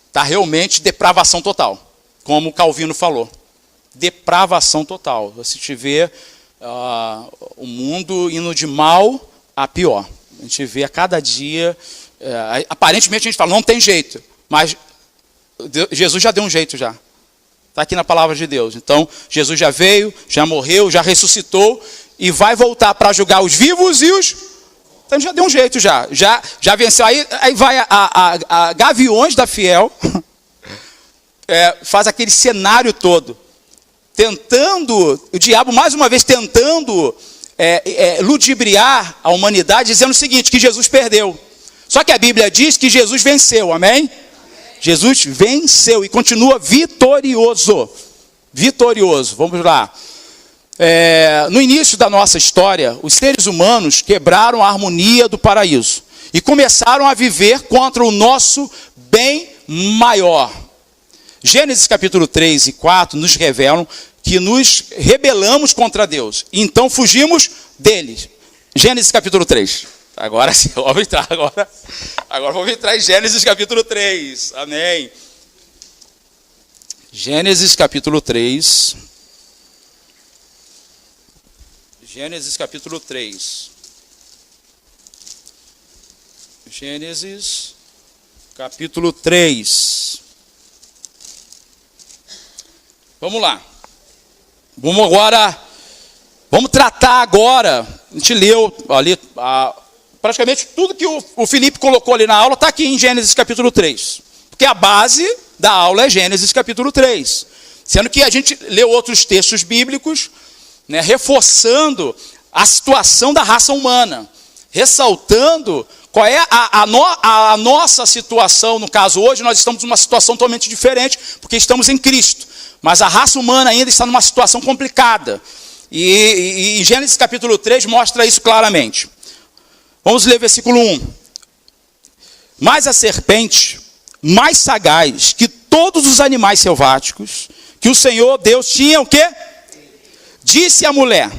está realmente depravação total, como o Calvino falou. Depravação total. Você te vê o mundo indo de mal a pior. A gente vê a cada dia, aparentemente a gente fala, não tem jeito, mas Jesus já deu um jeito já. Está aqui na palavra de Deus. Então, Jesus já veio, já morreu, já ressuscitou e vai voltar para julgar os vivos e os... Então, já deu um jeito já venceu. Aí vai a Gaviões da Fiel, faz aquele cenário todo, tentando, o diabo mais uma vez tentando ludibriar a humanidade, dizendo o seguinte, que Jesus perdeu. Só que a Bíblia diz que Jesus venceu, amém? Jesus venceu e continua vitorioso. Vitorioso. Vamos lá. No início da nossa história, os seres humanos quebraram a harmonia do paraíso e começaram a viver contra o nosso bem maior. Gênesis capítulo 3 e 4 nos revelam que nos rebelamos contra Deus, então fugimos deles. Gênesis capítulo 3. Agora sim, vamos entrar agora. Agora vamos entrar em Gênesis capítulo 3. Amém. Gênesis capítulo 3. Gênesis capítulo 3. Gênesis capítulo 3. Vamos lá. Vamos tratar agora. A gente leu ali, praticamente tudo que o Felipe colocou ali na aula está aqui em Gênesis capítulo 3. Porque a base da aula é Gênesis capítulo 3. Sendo que a gente leu outros textos bíblicos, né, reforçando a situação da raça humana, ressaltando qual é a nossa situação. No caso, hoje nós estamos numa situação totalmente diferente, porque estamos em Cristo. Mas a raça humana ainda está numa situação complicada. E Gênesis capítulo 3 mostra isso claramente. Vamos ler versículo 1. Mas a serpente, mais sagaz que todos os animais selváticos, que o Senhor Deus tinha o quê? Disse à mulher: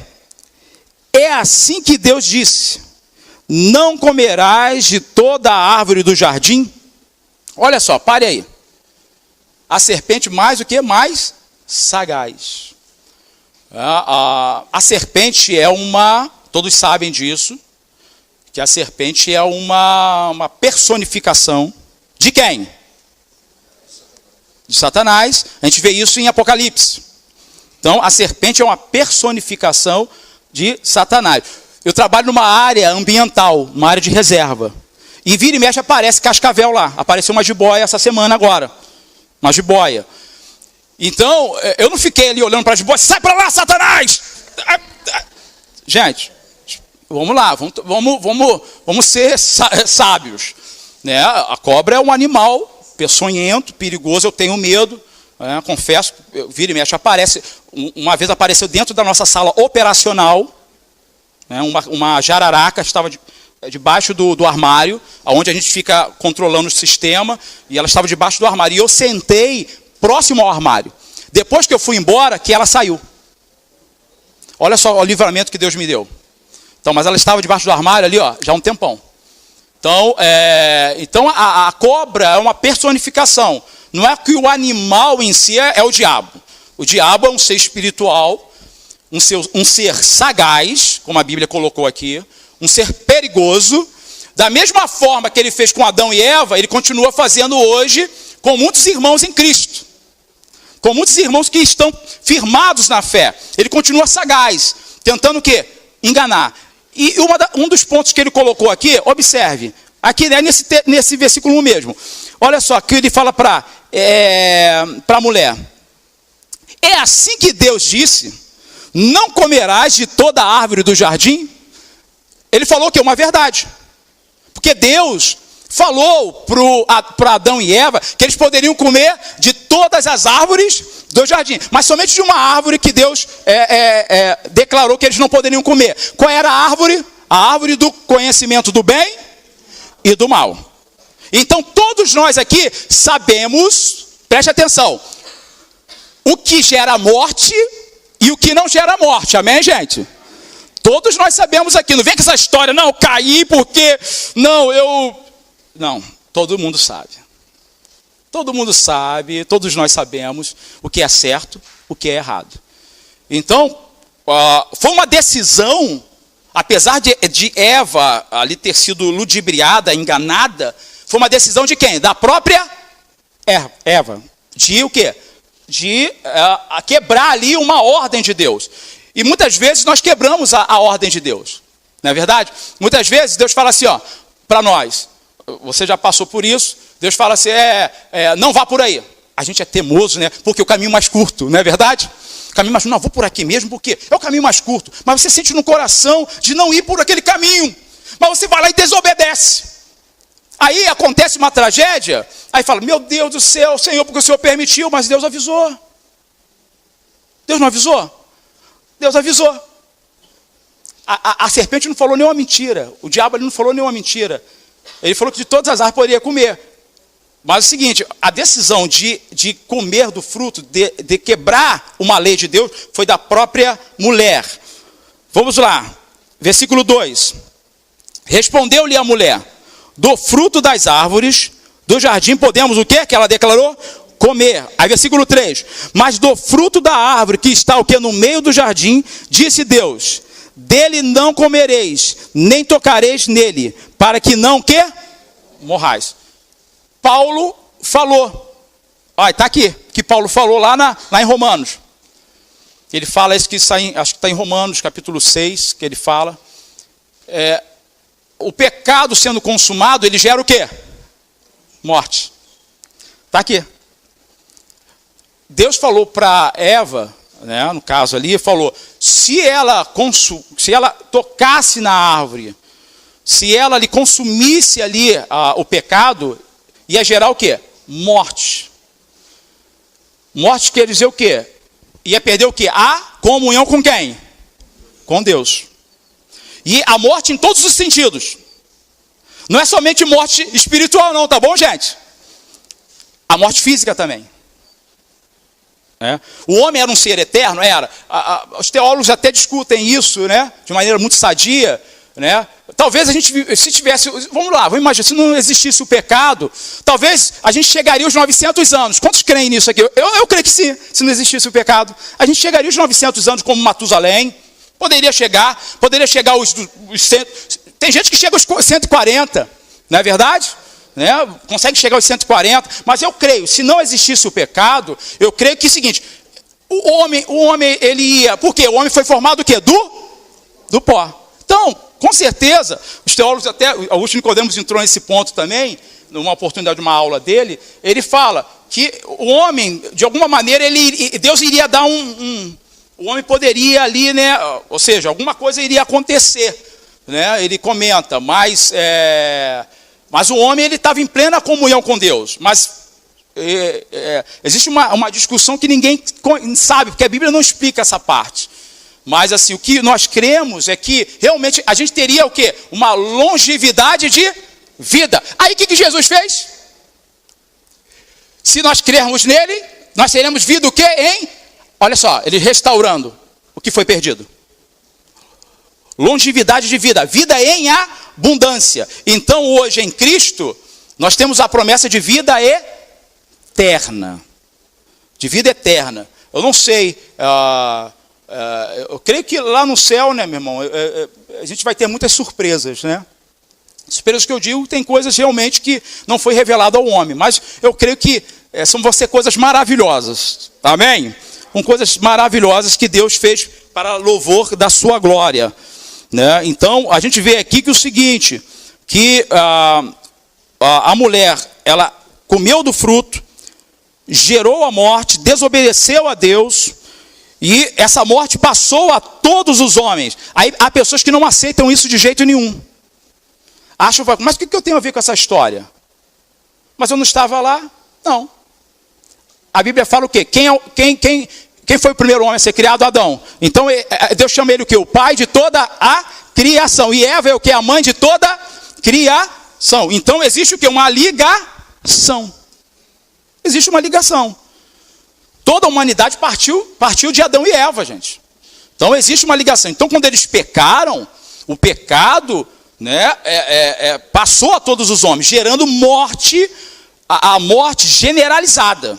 é assim que Deus disse: não comerás de toda a árvore do jardim? Olha só, pare aí. A serpente mais o que? Mais sagaz. A serpente é todos sabem disso, que a serpente é uma personificação de quem? De Satanás. A gente vê isso em Apocalipse. Então, a serpente é uma personificação de Satanás. Eu trabalho numa área ambiental, uma área de reserva. E vira e mexe aparece cascavel lá. Apareceu uma jiboia essa semana agora. Uma jiboia. Então, eu não fiquei ali olhando para a jiboia. Sai para lá, Satanás! Gente, vamos lá. Vamos ser sábios. Né? A cobra é um animal peçonhento, perigoso. Eu tenho medo. Confesso, vira e mexe aparece. Uma vez apareceu dentro da nossa sala operacional. Uma jararaca estava debaixo do armário, onde a gente fica controlando o sistema, e ela estava debaixo do armário. E eu sentei próximo ao armário. Depois que eu fui embora, que ela saiu. Olha só o livramento que Deus me deu. Então, mas ela estava debaixo do armário ali, já há um tempão. Então a cobra é uma personificação. Não é que o animal em si é o diabo. O diabo é um ser espiritual, um ser sagaz, como a Bíblia colocou aqui, um ser perigoso. Da mesma forma que ele fez com Adão e Eva, ele continua fazendo hoje com muitos irmãos em Cristo. Com muitos irmãos que estão firmados na fé. Ele continua sagaz, tentando o quê? Enganar. E um dos pontos que ele colocou aqui, observe, aqui nesse versículo 1 mesmo. Olha só, que ele fala para a mulher: é assim que Deus disse: não comerás de toda a árvore do jardim? Ele falou que é uma verdade. Porque Deus falou para Adão e Eva que eles poderiam comer de todas as árvores do jardim, mas somente de uma árvore que Deus declarou que eles não poderiam comer. Qual era a árvore? A árvore do conhecimento do bem e do mal. Então todos nós aqui sabemos, preste atenção, o que gera morte e o que não gera morte. Amém, gente? Todos nós sabemos aqui. Não vem com essa história, não, caí porque... Não, todo mundo sabe. Todo mundo sabe, todos nós sabemos o que é certo, o que é errado. Então, foi uma decisão, apesar de Eva ali ter sido ludibriada, enganada, foi uma decisão de quem? Da própria Eva. De o quê? De quebrar ali uma ordem de Deus. E muitas vezes nós quebramos a ordem de Deus. Não é verdade? Muitas vezes Deus fala assim, para nós, você já passou por isso, Deus fala assim, não vá por aí. A gente é temoso, né? Porque o caminho mais curto, não é verdade? O caminho mais curto, não, vou por aqui mesmo, porque é o caminho mais curto. Mas você sente no coração de não ir por aquele caminho. Mas você vai lá e desobedece. Aí acontece uma tragédia, aí fala, meu Deus do céu, Senhor, porque o Senhor permitiu, mas Deus avisou. Deus não avisou? Deus avisou. A serpente não falou nenhuma mentira. O diabo ele não falou nenhuma mentira. Ele falou que de todas as árvores poderia comer. Mas é o seguinte, a decisão de comer do fruto, de quebrar uma lei de Deus, foi da própria mulher. Vamos lá, versículo 2. Respondeu-lhe a mulher, do fruto das árvores do jardim podemos o quê? Que ela declarou? Comer. Aí versículo 3. Mas do fruto da árvore que está o quê? No meio do jardim, disse Deus, dele não comereis, nem tocareis nele, para que não que morrais. Paulo falou, olha, está aqui, que Paulo falou lá em Romanos. Ele fala isso que está acho que está em Romanos, capítulo 6, que ele fala. O pecado sendo consumado, ele gera o quê? Morte. Está aqui. Deus falou para Eva, né, no caso ali, falou, se ela tocasse na árvore, se ela lhe consumisse ali o pecado, ia gerar o quê? Morte. Morte quer dizer o quê? Ia perder o quê? A comunhão com quem? Com Deus. E a morte em todos os sentidos. Não é somente morte espiritual não, tá bom, gente? A morte física também. O homem era um ser eterno? Era. Os teólogos até discutem isso, né? De maneira muito sadia, né? Talvez a gente, se tivesse, vamos lá, vamos imaginar, se não existisse o pecado, talvez a gente chegaria aos 900 anos. Quantos creem nisso aqui? Eu creio que sim, se não existisse o pecado. A gente chegaria aos 900 anos como Matusalém. Poderia chegar os 100. Tem gente que chega aos 140, não é verdade? Né? Consegue chegar aos 140, mas eu creio, se não existisse o pecado, eu creio que é o seguinte, o homem ele ia, por quê? O homem foi formado do quê? Do pó. Então, com certeza, os teólogos até, Augusto Nicodemos entrou nesse ponto também, numa oportunidade de uma aula dele, ele fala que o homem, de alguma maneira, Deus iria dar o homem poderia ali, né, ou seja, alguma coisa iria acontecer, né? Ele comenta, mas o homem ele estava em plena comunhão com Deus, mas existe uma discussão que ninguém sabe, porque a Bíblia não explica essa parte. Mas assim, o que nós cremos é que realmente a gente teria o quê? Uma longevidade de vida. Aí o que Jesus fez? Se nós crermos nele, nós teremos vida o quê? Olha só, ele restaurando o que foi perdido. Longevidade de vida, vida em abundância. Então hoje em Cristo, nós temos a promessa de vida eterna. De vida eterna. Eu não sei, eu creio que lá no céu, né, meu irmão, a gente vai ter muitas surpresas, né? Surpresas que eu digo, tem coisas realmente que não foi revelado ao homem, mas eu creio que vão ser coisas maravilhosas, amém? Com coisas maravilhosas que Deus fez para louvor da sua glória, né? Então, a gente vê aqui que o seguinte, que a mulher, ela comeu do fruto, gerou a morte, desobedeceu a Deus, e essa morte passou a todos os homens. Aí há pessoas que não aceitam isso de jeito nenhum. Acham, mas o que eu tenho a ver com essa história? Mas eu não estava lá? Não. A Bíblia fala o quê? Quem foi o primeiro homem a ser criado? Adão. Então Deus chama ele o quê? O pai de toda a criação. E Eva é o quê? A mãe de toda a criação. Então existe o quê? Uma ligação. Existe uma ligação. Toda a humanidade partiu de Adão e Eva, gente. Então existe uma ligação. Então quando eles pecaram, o pecado, né, passou a todos os homens, gerando morte, a morte generalizada.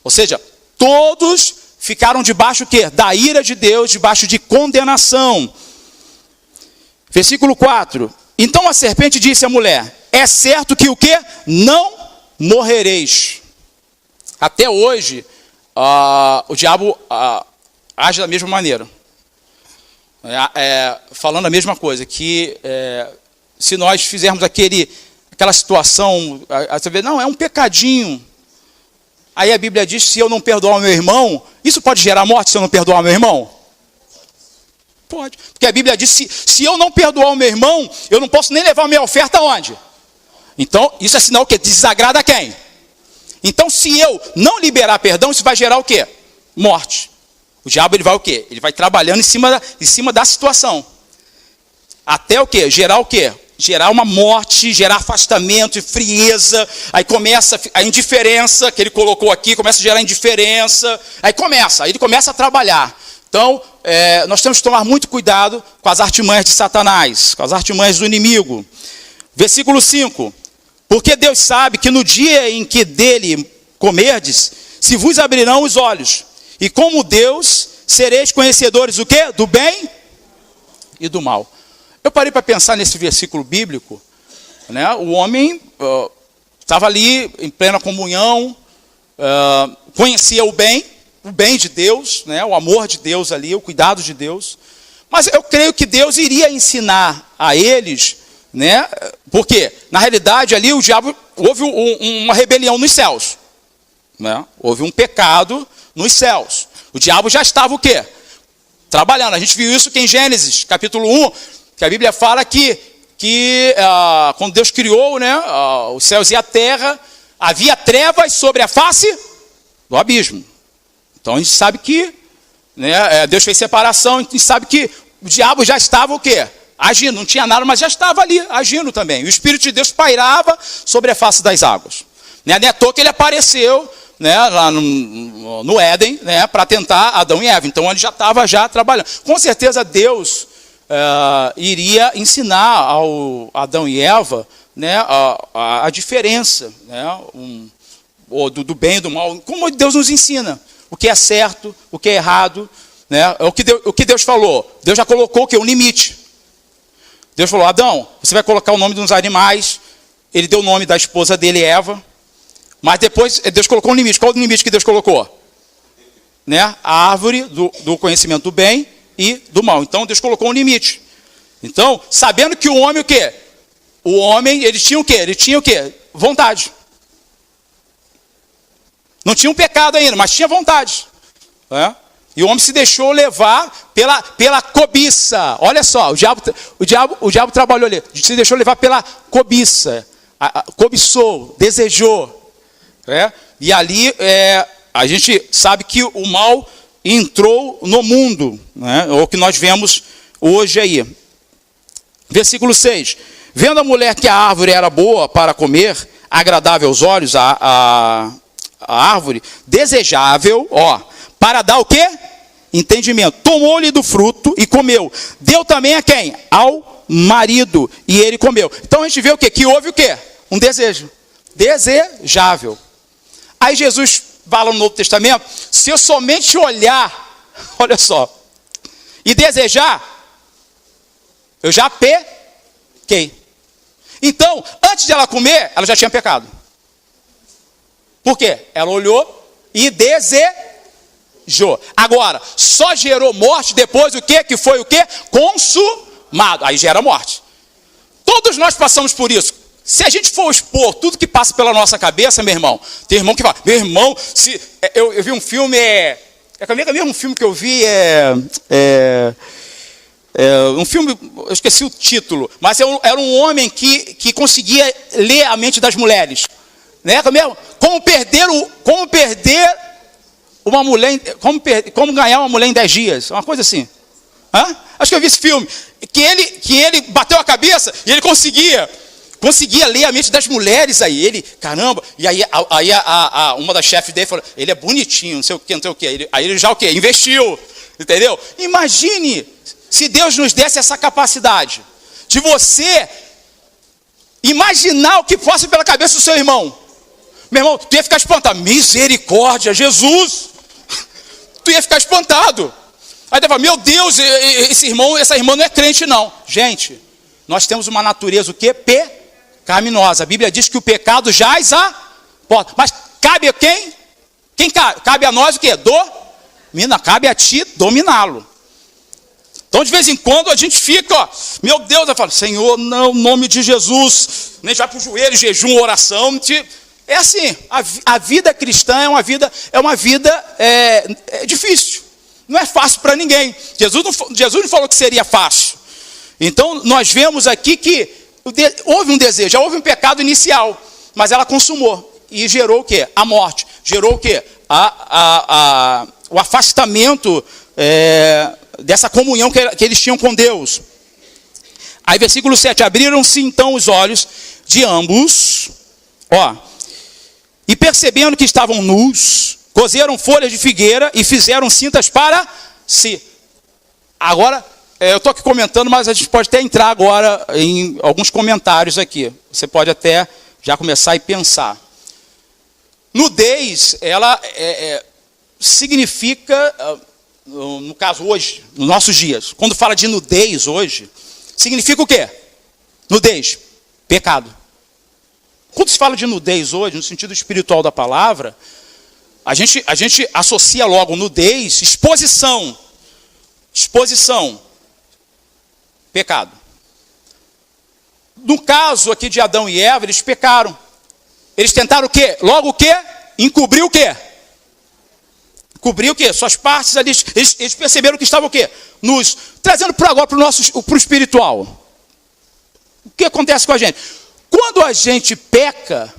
Ou seja, todos ficaram debaixo o quê? Da ira de Deus, debaixo de condenação. Versículo 4. Então a serpente disse à mulher, é certo que o quê? Não morrereis. Até hoje, o diabo age da mesma maneira. Falando a mesma coisa, que se nós fizermos aquela situação, você vê, não, é um pecadinho. Aí a Bíblia diz, se eu não perdoar o meu irmão, isso pode gerar morte se eu não perdoar o meu irmão? Pode. Porque a Bíblia diz, se eu não perdoar o meu irmão, eu não posso nem levar a minha oferta aonde? Então, isso é sinal que desagrada a quem? Então, se eu não liberar perdão, isso vai gerar o quê? Morte. O diabo, ele vai o quê? Ele vai trabalhando em cima da situação. Até o quê? Gerar o quê? Gerar uma morte, gerar afastamento, frieza. Aí começa a indiferença que ele colocou aqui, começa a gerar indiferença. Aí ele começa a trabalhar. Então, nós temos que tomar muito cuidado com as artimanhas de Satanás, com as artimanhas do inimigo. Versículo 5. Porque Deus sabe que no dia em que dele comerdes, se vos abrirão os olhos. E como Deus, sereis conhecedores do quê? Do bem e do mal. Eu parei para pensar nesse versículo bíblico, né? O homem estava ali em plena comunhão, conhecia o bem de Deus, né? O amor de Deus ali, o cuidado de Deus. Mas eu creio que Deus iria ensinar a eles, né? Porque, na realidade, ali o diabo, houve uma rebelião nos céus, né? Houve um pecado nos céus. O diabo já estava o quê? Trabalhando. A gente viu isso que em Gênesis, capítulo 1, que a Bíblia fala que quando Deus criou, né, os céus e a terra, havia trevas sobre a face do abismo. Então a gente sabe que, né, Deus fez separação, a gente sabe que o diabo já estava o quê? Agindo, não tinha nada, mas já estava ali, agindo também. E o Espírito de Deus pairava sobre a face das águas. Não é à toa que ele apareceu, né, lá no Éden, né, para tentar Adão e Eva. Então ele já estava trabalhando. Com certeza Deus iria ensinar ao Adão e Eva, né, a diferença, né, do bem e do mal. Como Deus nos ensina o que é certo, o que é errado, né? O que Deus falou. Deus já colocou o quê? Um limite. Deus falou: Adão, você vai colocar o nome dos animais. Ele deu o nome da esposa dele, Eva. Mas depois Deus colocou um limite. Qual o limite que Deus colocou? Né? A árvore do conhecimento do bem e do mal. Então Deus colocou um limite. Então, sabendo que o homem o quê? O homem, ele tinha o quê? Ele tinha o quê? Vontade. Não tinha um pecado ainda, mas tinha vontade. Né? E o homem se deixou levar pela cobiça. Olha só, o diabo trabalhou ali. Se deixou levar pela cobiça. Cobiçou, desejou. Né? E ali a gente sabe que o mal entrou no mundo. Né? É o que nós vemos hoje aí. Versículo 6. Vendo a mulher que a árvore era boa para comer, agradável aos olhos, a árvore, desejável, para dar o quê? Entendimento. Tomou-lhe do fruto e comeu. Deu também a quem? Ao marido, e ele comeu. Então a gente vê o quê? Que houve o quê? Um desejo. Desejável. Aí Jesus fala no Novo Testamento: se eu somente olhar, olha só, e desejar, eu já pequei. Então, antes de ela comer, ela já tinha pecado. Por quê? Ela olhou e desejou. Agora, só gerou morte depois o quê? Que foi o quê? Consumado. Aí gera morte. Todos nós passamos por isso. Se a gente for expor tudo que passa pela nossa cabeça, meu irmão, tem irmão que fala: meu irmão, eu vi um filme, um filme que eu vi, um filme, eu esqueci o título, mas era um homem que conseguia ler a mente das mulheres. Né? Como perder uma mulher, como ganhar uma mulher em 10 dias, uma coisa assim. Acho que eu vi esse filme, que ele bateu a cabeça e ele conseguia ler a mente das mulheres. Aí ele, caramba, e aí uma das chefes dele falou: ele é bonitinho, não sei o que. Aí ele já o quê? Investiu, entendeu? Imagine se Deus nos desse essa capacidade de você imaginar o que passa pela cabeça do seu irmão. Meu irmão, tu ia ficar espantado. Misericórdia, Jesus! Tu ia ficar espantado. Aí tu ia falar: meu Deus, essa irmã não é crente não. Gente, nós temos uma natureza o quê? Pecaminosa. A Bíblia diz que o pecado jaz a porta. Mas cabe a quem? Quem cabe? Cabe a nós o quê? Cabe a ti dominá-lo. Então, de vez em quando, a gente fica, meu Deus, eu falo: Senhor, não, em nome de Jesus. Nem vai para o joelho, jejum, oração. É assim, a vida cristã é uma vida difícil. Não é fácil para ninguém. Jesus não falou que seria fácil. Então, nós vemos aqui que houve um desejo, já houve um pecado inicial, mas ela consumou. E gerou o quê? A morte. Gerou o quê? O afastamento dessa comunhão que eles tinham com Deus. Aí versículo 7, abriram-se então os olhos de ambos, e percebendo que estavam nus, cozeram folhas de figueira e fizeram cintas para si. Agora, eu estou aqui comentando, mas a gente pode até entrar agora em alguns comentários aqui. Você pode até já começar e pensar. Nudez, ela significa, no caso hoje, nos nossos dias, quando fala de nudez hoje, significa o quê? Nudez, pecado. Quando se fala de nudez hoje, no sentido espiritual da palavra, a gente associa logo nudez, exposição, pecado. No caso aqui de Adão e Eva, eles pecaram. Eles tentaram o quê? Logo o quê? Encobrir o quê? Cobrir o quê? Suas partes ali. Eles perceberam que estavam o quê? Nus. Trazendo para agora para o espiritual. O que acontece com a gente? Quando a gente peca,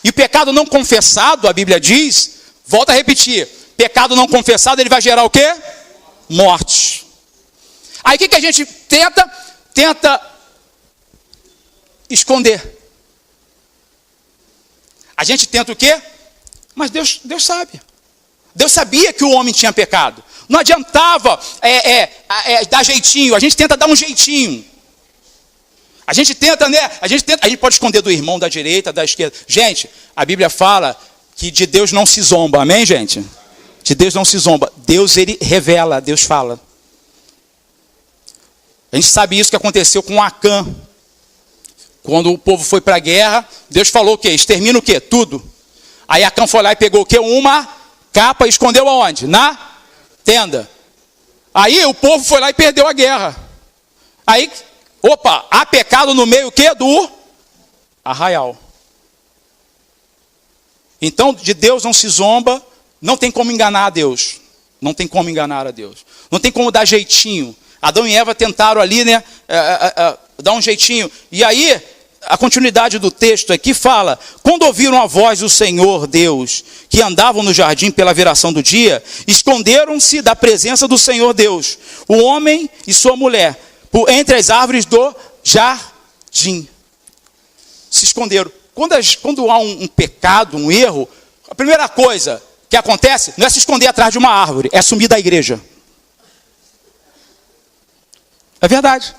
e o pecado não confessado, a Bíblia diz, volta a repetir, pecado não confessado, ele vai gerar o quê? Morte. Aí o que a gente tenta? Tenta esconder. A gente tenta o quê? Mas Deus sabe. Deus sabia que o homem tinha pecado. Não adiantava dar jeitinho. A gente tenta dar um jeitinho. A gente tenta, né? A gente pode esconder do irmão, da direita, da esquerda. Gente, a Bíblia fala que de Deus não se zomba. Amém, gente? De Deus não se zomba. Deus, ele revela. Deus fala. A gente sabe isso que aconteceu com Acã. Quando o povo foi para a guerra, Deus falou o quê? Extermina o quê? Tudo. Aí Acã foi lá e pegou o quê? Uma capa e escondeu aonde? Na tenda. Aí o povo foi lá e perdeu a guerra. Aí, há pecado no meio o quê? Do arraial. Então, de Deus não se zomba, não tem como enganar a Deus. Não tem como enganar a Deus. Não tem como dar jeitinho. Adão e Eva tentaram ali, né, dar um jeitinho. E aí, a continuidade do texto aqui fala, quando ouviram a voz do Senhor Deus, que andavam no jardim pela viração do dia, esconderam-se da presença do Senhor Deus, o homem e sua mulher, entre as árvores do jardim. Se esconderam. Quando há um pecado, um erro, a primeira coisa que acontece não é se esconder atrás de uma árvore, é sumir da igreja. É verdade.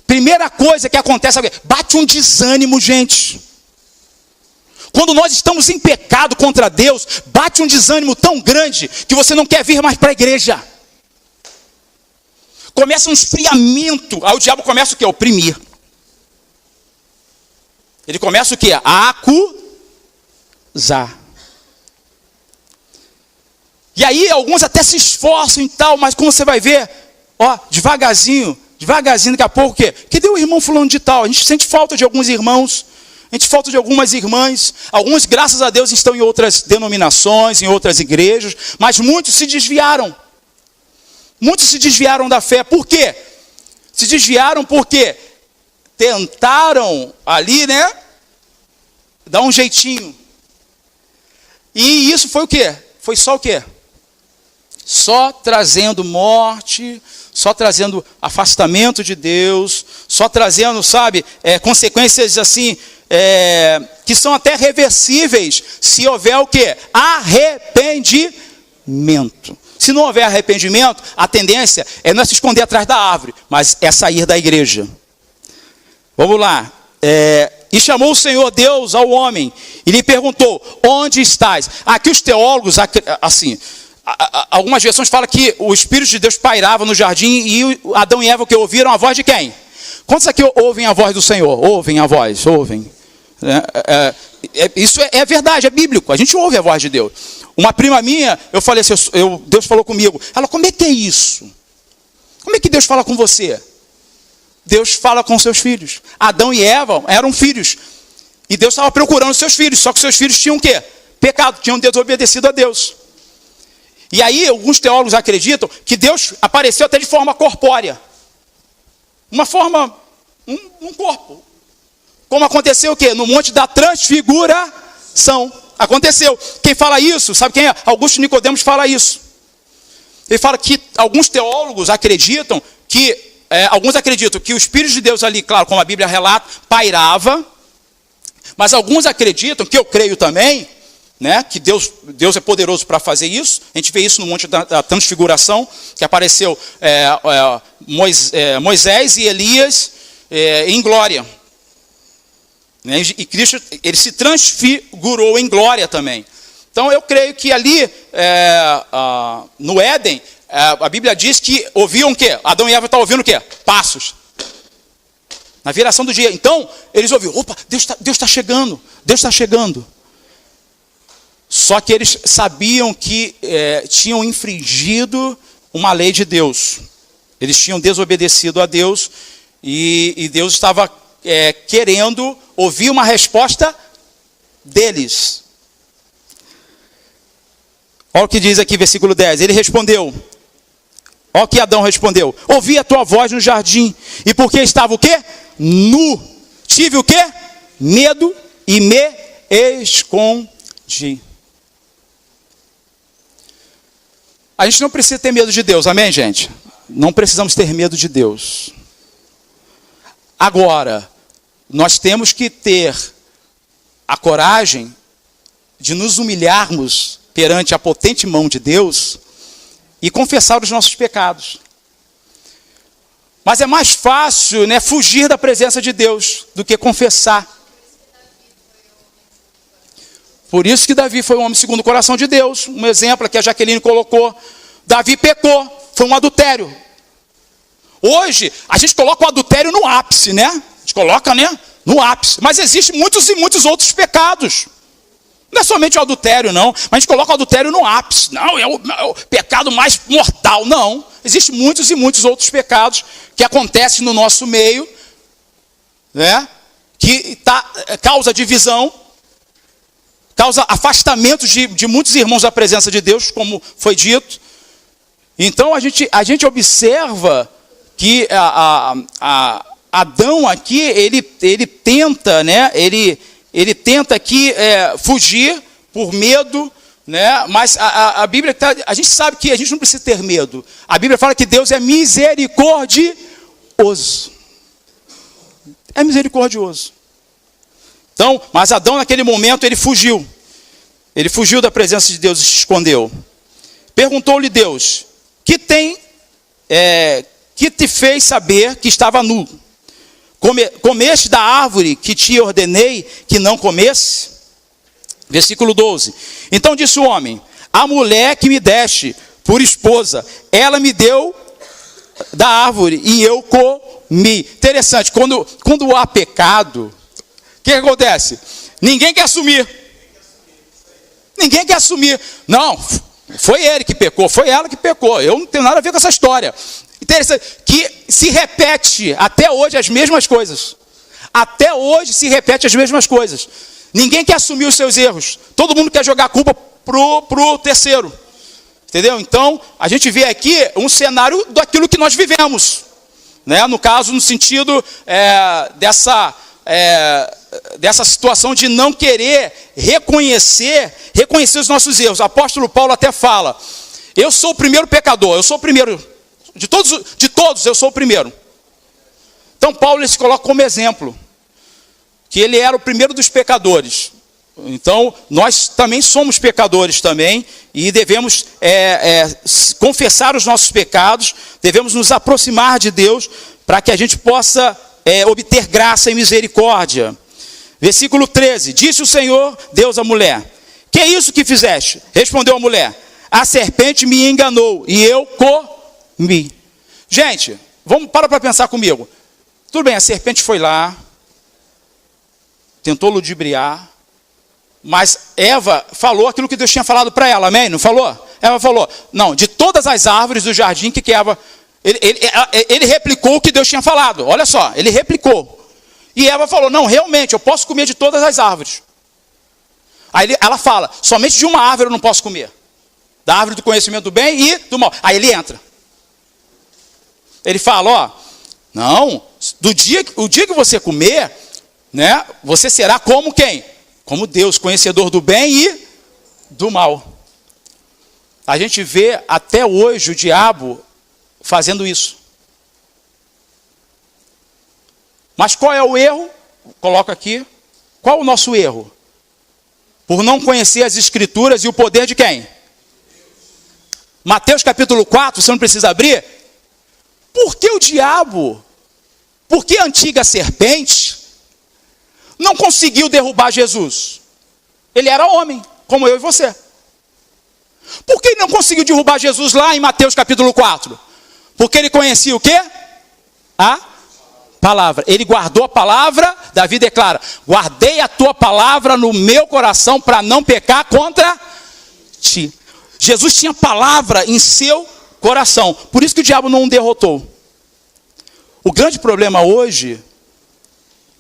Primeira coisa que acontece, bate um desânimo, gente. Quando nós estamos em pecado contra Deus, bate um desânimo tão grande que você não quer vir mais para a igreja. Começa um esfriamento. Aí o diabo começa o quê? A oprimir. Ele começa o quê? A acusar. E aí alguns até se esforçam e tal, mas como você vai ver, devagarzinho, daqui a pouco o quê? Que deu o irmão fulano de tal? A gente sente falta de alguns irmãos, a gente falta de algumas irmãs. Alguns, graças a Deus, estão em outras denominações, em outras igrejas, mas muitos se desviaram. Muitos se desviaram da fé. Por quê? Se desviaram porque tentaram ali, né, dar um jeitinho. E isso foi o quê? Foi só o quê? Só trazendo morte, só trazendo afastamento de Deus, só trazendo, consequências assim, que são até reversíveis, se houver o quê? Arrependimento. Se não houver arrependimento, a tendência não é se esconder atrás da árvore, mas é sair da igreja. Vamos lá. E chamou o Senhor Deus ao homem, e lhe perguntou, onde estás? Aqui os teólogos, assim, algumas versões falam que o Espírito de Deus pairava no jardim e Adão e Eva que ouviram a voz de quem? Quantos aqui ouvem a voz do Senhor? Ouvem a voz, ouvem. Isso é verdade, é bíblico. A gente ouve a voz de Deus. Uma prima minha, eu falei assim, Deus falou comigo. Ela, como é que é isso? Como é que Deus fala com você? Deus fala com seus filhos. Adão e Eva eram filhos. E Deus estava procurando seus filhos. Só que seus filhos tinham o quê? Pecado, tinham desobedecido a Deus. E aí, alguns teólogos acreditam que Deus apareceu até de forma corpórea. Uma forma um corpo. Como aconteceu o quê? No Monte da Transfiguração. Aconteceu. Quem fala isso, sabe quem é? Augusto Nicodemos fala isso. Ele fala que alguns teólogos acreditam que, alguns acreditam que o Espírito de Deus ali, claro, como a Bíblia relata, pairava. Mas alguns acreditam, que eu creio também, né, que Deus é poderoso para fazer isso. A gente vê isso no Monte da Transfiguração, que apareceu Moisés e Elias em glória. Né, e Cristo, ele se transfigurou em glória também. Então eu creio que ali, no Éden, a Bíblia diz que ouviam o quê? Adão e Eva estavam ouvindo o quê? Passos. Na viração do dia. Então, eles ouviram, opa, Deus está chegando, Deus está chegando. Só que eles sabiam que tinham infringido uma lei de Deus. Eles tinham desobedecido a Deus e Deus estava querendo ouvir uma resposta deles. Olha o que diz aqui, versículo 10. Ele respondeu, olha o que Adão respondeu. Ouvi a tua voz no jardim, e porque estava o quê? Nu. Tive o quê? Medo e me escondi. A gente não precisa ter medo de Deus, amém, gente? Não precisamos ter medo de Deus. Agora, nós temos que ter a coragem de nos humilharmos perante a potente mão de Deus e confessar os nossos pecados. Mas é mais fácil, né, fugir da presença de Deus do que confessar. Por isso que Davi foi um homem segundo o coração de Deus. Um exemplo que a Jaqueline colocou. Davi pecou, foi um adultério. Hoje, a gente coloca o adultério no ápice, né? A gente coloca, né, no ápice. Mas existem muitos e muitos outros pecados. Não é somente o adultério, não. Mas a gente coloca o adultério no ápice. Não, é o pecado mais mortal. Não. Existem muitos e muitos outros pecados que acontecem no nosso meio, né? Que causa divisão, causa afastamento de muitos irmãos da presença de Deus, como foi dito. Então a gente observa que Adão aqui, ele tenta, né? Ele tenta aqui fugir por medo, né? Mas a Bíblia, a gente sabe que a gente não precisa ter medo. A Bíblia fala que Deus é misericordioso. É misericordioso. Então, mas Adão naquele momento ele fugiu. Ele fugiu da presença de Deus e se escondeu. Perguntou-lhe Deus, que te fez saber que estava nu? Comeste da árvore que te ordenei que não comesse? Versículo 12. Então disse o homem, a mulher que me deste por esposa, ela me deu da árvore e eu comi. Interessante, quando há pecado, o que acontece? Ninguém quer assumir. Ninguém quer assumir. Não, foi ele que pecou, foi ela que pecou. Eu não tenho nada a ver com essa história. Interessante, que se repete até hoje as mesmas coisas. Até hoje se repete as mesmas coisas. Ninguém quer assumir os seus erros. Todo mundo quer jogar a culpa pro terceiro. Entendeu? Então, a gente vê aqui um cenário daquilo que nós vivemos. Né? No caso, no sentido dessa situação de não querer reconhecer os nossos erros. O apóstolo Paulo até fala, eu sou o primeiro pecador, eu sou o primeiro, de todos eu sou o primeiro. Então Paulo ele se coloca como exemplo, que ele era o primeiro dos pecadores. Então nós também somos pecadores também, e devemos confessar os nossos pecados, devemos nos aproximar de Deus, para que a gente possa obter graça e misericórdia. Versículo 13, disse o Senhor Deus à mulher, que é isso que fizeste? Respondeu a mulher, a serpente me enganou e eu comi. Gente, vamos para pensar comigo. Tudo bem, a serpente foi lá, tentou ludibriar, mas Eva falou aquilo que Deus tinha falado para ela, amém? Não falou? Eva falou, não, de todas as árvores do jardim, que Eva... Ele replicou o que Deus tinha falado, olha só, ele replicou. E Eva falou, não, realmente, eu posso comer de todas as árvores. Aí ela fala, somente de uma árvore eu não posso comer. Da árvore do conhecimento do bem e do mal. Aí ele entra. Ele fala, não, O dia que você comer, né, você será como quem? Como Deus, conhecedor do bem e do mal. A gente vê até hoje o diabo fazendo isso. Mas qual é o erro? Coloco aqui. Qual o nosso erro? Por não conhecer as Escrituras e o poder de quem? Mateus capítulo 4, você não precisa abrir. Por que o diabo, por que a antiga serpente não conseguiu derrubar Jesus? Ele era homem, como eu e você. Por que ele não conseguiu derrubar Jesus lá em Mateus capítulo 4? Porque ele conhecia o quê? A palavra. Ele guardou a palavra. Davi declara: guardei a tua palavra no meu coração para não pecar contra ti. Jesus tinha palavra em seu coração. Por isso que o diabo não o derrotou. O grande problema hoje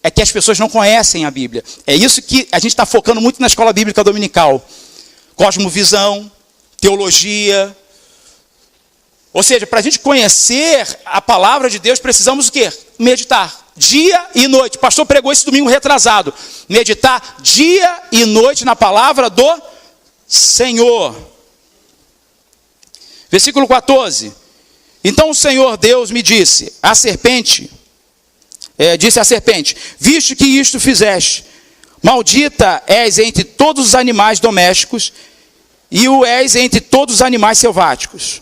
é que as pessoas não conhecem a Bíblia. É isso que a gente está focando muito na escola bíblica dominical. Cosmovisão, teologia. Ou seja, para a gente conhecer a palavra de Deus, precisamos o quê? Meditar. Dia e noite. O pastor pregou esse domingo retrasado. Meditar dia e noite na palavra do Senhor. Versículo 14. Então o Senhor Deus me disse, disse a serpente, visto que isto fizeste, maldita és entre todos os animais domésticos, e o és entre todos os animais selváticos.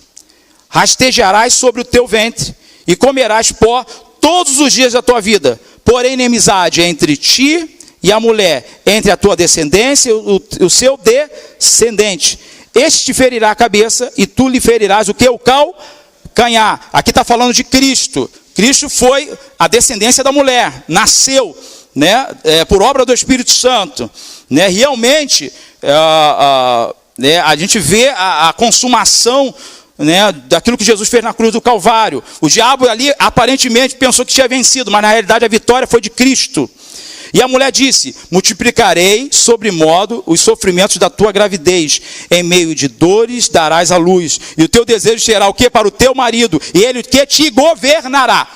Rastejarás sobre o teu ventre, e comerás pó todos os dias da tua vida. Porém, inimizade entre ti e a mulher, entre a tua descendência e o seu descendente. Este te ferirá a cabeça, e tu lhe ferirás o que? O calcanhar. Aqui está falando de Cristo. Cristo foi a descendência da mulher, nasceu, né, por obra do Espírito Santo. Né, realmente, a gente vê a consumação, né, daquilo que Jesus fez na cruz do Calvário. O diabo ali aparentemente pensou que tinha vencido, mas na realidade a vitória foi de Cristo. E a mulher disse, multiplicarei sobremodo os sofrimentos da tua gravidez, em meio de dores darás à luz, e o teu desejo será o que? Para o teu marido, e ele o que? Te governará.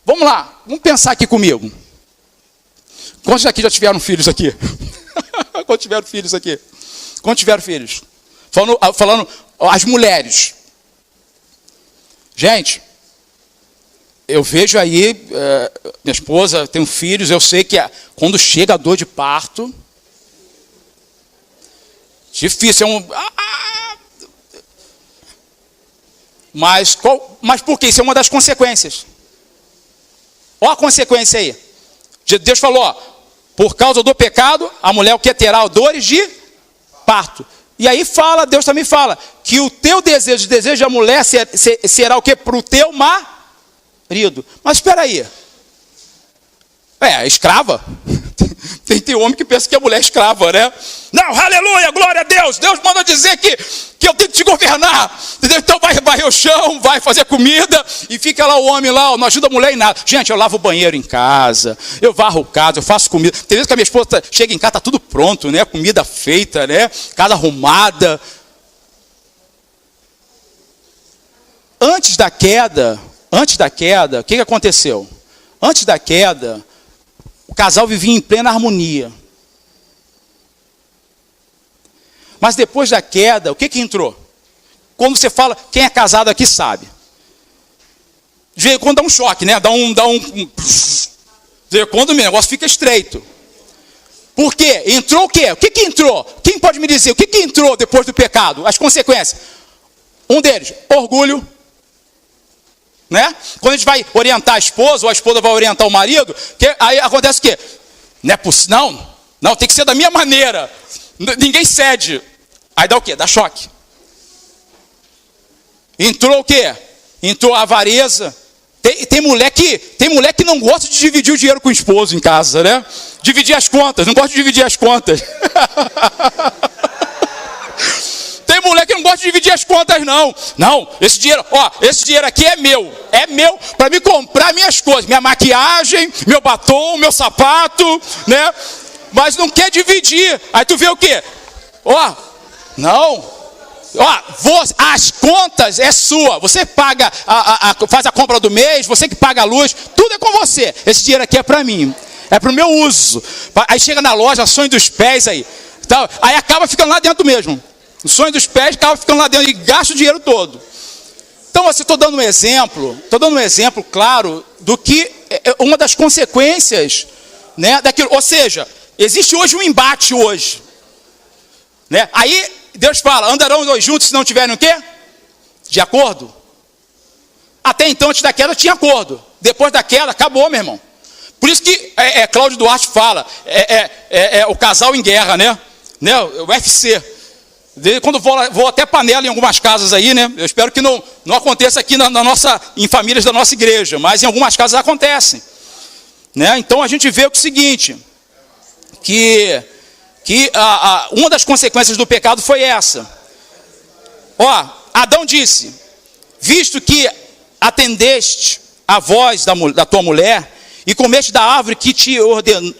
Vamos lá, vamos pensar aqui comigo. Quantos aqui já tiveram filhos aqui? Quantos tiveram filhos aqui? Quantos tiveram filhos? Falando as mulheres. Gente, eu vejo aí, minha esposa tem filhos, eu sei que quando chega a dor de parto, difícil, mas por que? Isso é uma das consequências. Olha a consequência aí. Deus falou, ó, por causa do pecado, a mulher o que terá? Dores de parto. E aí Deus também fala, que o teu desejo, o desejo da mulher será o que? Para o teu marido. Mas espera aí. Escrava. Tem homem que pensa que a mulher é escrava, né? Não, aleluia, glória a Deus. Deus manda dizer que eu tenho que te governar. Entendeu? Então vai varrer o chão, vai fazer comida e fica lá o homem lá, não ajuda a mulher em nada. Gente, eu lavo o banheiro em casa, eu varro casa, eu faço comida. Tem vezes que a minha esposa chega em casa, tá tudo pronto, né? Comida feita, né? Casa arrumada. Antes da queda, o que aconteceu? Antes da queda, o casal vivia em plena harmonia. Mas depois da queda, o que entrou? Quando você fala, quem é casado aqui sabe. Quando dá um choque, né? Quando o negócio fica estreito. Por quê? Entrou o quê? O que entrou? Quem pode me dizer? O que entrou depois do pecado? As consequências. Um deles, orgulho. Né? Quando a gente vai orientar a esposa, ou a esposa vai orientar o marido, aí acontece o quê? Não, tem que ser da minha maneira. Ninguém cede. Aí dá o quê? Dá choque. Entrou o quê? Entrou a avareza. Tem mulher que não gosta de dividir o dinheiro com o esposo em casa, né? Dividir as contas, não gosta de dividir as contas. Tem mulher que não gosta de dividir as contas, não. Não, esse dinheiro aqui é meu para me comprar minhas coisas, minha maquiagem, meu batom, meu sapato, né? Mas não quer dividir. Aí tu vê o quê? As contas é sua. Você paga, faz a compra do mês, você que paga a luz, tudo é com você. Esse dinheiro aqui é para mim, é para o meu uso. Aí chega na loja, sonho dos pés aí. Então, aí acaba ficando lá dentro mesmo. O sonho dos pés acaba ficando lá dentro e gasta o dinheiro todo. Então, assim, estou dando um exemplo claro do que é uma das consequências, né, daquilo. Ou seja, existe hoje um embate hoje, né? Aí Deus fala, andarão dois juntos se não tiverem o quê? De acordo? Até então, antes da queda, tinha acordo. Depois da queda, acabou, meu irmão. Por isso que Cláudio Duarte fala, o casal em guerra, né? O UFC. Quando vou até panela em algumas casas aí, né? Eu espero que não aconteça aqui em famílias da nossa igreja, mas em algumas casas acontecem, né? Então a gente vê o seguinte, que uma das consequências do pecado foi essa. Ó, Adão disse, visto que atendeste a voz da tua mulher e comeste da árvore que te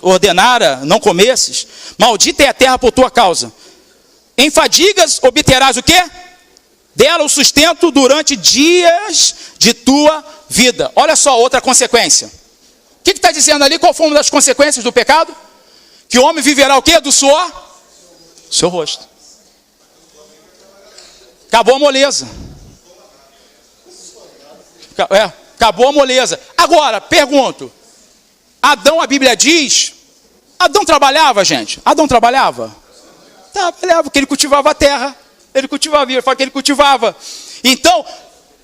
ordenara não comesses, maldita é a terra por tua causa. Em fadigas obterás o quê? Dela o sustento durante dias de tua vida. Olha só outra consequência. O que está dizendo ali? Qual foi uma das consequências do pecado? Que o homem viverá o quê? Do suor? Seu rosto. Acabou a moleza. Acabou a moleza. Agora, pergunto. Adão, a Bíblia diz... Adão trabalhava, gente? Adão trabalhava? Trabalhava, porque ele cultivava a terra. Ele cultivava, ele fala que ele cultivava. Então,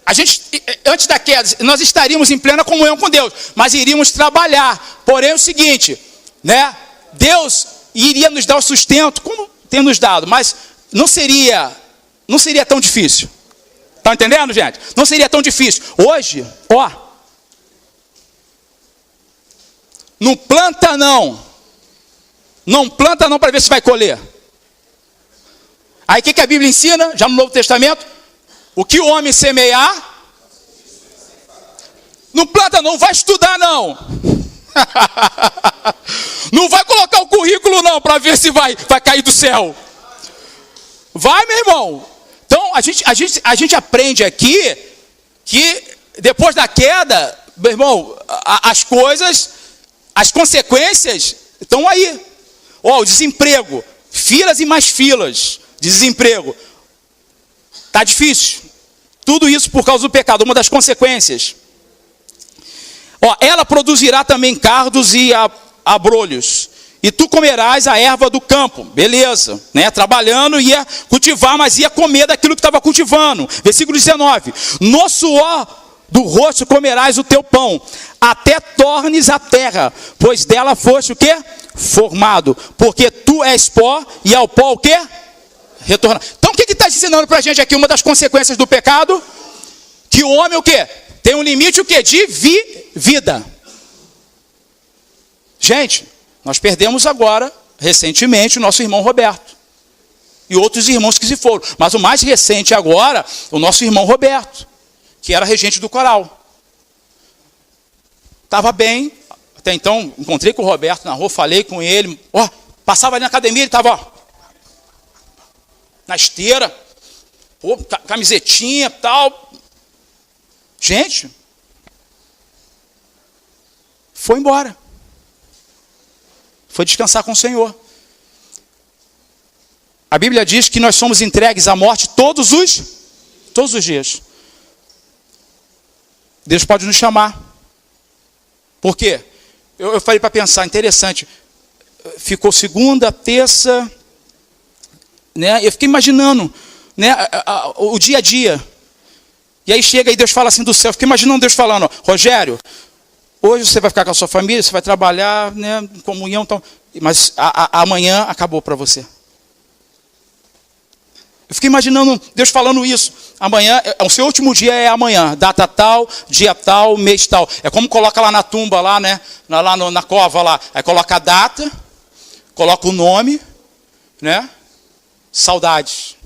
a gente, antes da queda, nós estaríamos em plena comunhão com Deus, mas iríamos trabalhar. Porém, é o seguinte, né? Deus iria nos dar o sustento, como tem nos dado, mas não seria tão difícil. Tá entendendo, gente? Não seria tão difícil. Hoje, ó, não planta não. Não planta não para ver se vai colher. Aí o que a Bíblia ensina, já no Novo Testamento? O que o homem semear, não planta não, vai estudar não. Não vai colocar o currículo não, para ver se vai cair do céu. Vai, meu irmão. Então, a gente aprende aqui, que depois da queda, meu irmão, as coisas, as consequências estão aí. Ó, o desemprego, filas e mais filas. Desemprego, está difícil, tudo isso por causa do pecado, uma das consequências. Ó, ela produzirá também cardos e abrolhos, e tu comerás a erva do campo, beleza, né? Trabalhando, ia cultivar, mas ia comer daquilo que estava cultivando. Versículo 19, no suor do rosto comerás o teu pão, até tornes a terra, pois dela foste o quê? Formado, porque tu és pó, e ao pó o quê? Retornar. Então o que está ensinando para a gente aqui? Uma das consequências do pecado, que o homem o quê? Tem um limite o quê? De vida. Gente, nós perdemos agora, recentemente, o nosso irmão Roberto. E outros irmãos que se foram. Mas o mais recente agora, o nosso irmão Roberto, que era regente do coral. Estava bem, até então, encontrei com o Roberto na rua, falei com ele, ó, passava ali na academia, ele estava, ó, na esteira, pô, camisetinha e tal. Gente, foi embora. Foi descansar com o Senhor. A Bíblia diz que nós somos entregues à morte todos os dias. Deus pode nos chamar. Por quê? Eu falei para pensar, interessante. Ficou segunda, terça... Né? Eu fiquei imaginando, né, o dia a dia. E aí chega e Deus fala assim do céu. Eu fiquei imaginando Deus falando, ó, Rogério, hoje você vai ficar com a sua família, você vai trabalhar, né, em comunhão, então, mas amanhã acabou para você. Eu fiquei imaginando Deus falando isso. Amanhã, o seu último dia é amanhã, data tal, dia tal, mês tal. É como coloca lá na tumba, lá, né, na cova lá. Aí coloca a data, coloca o nome, né? Saudades.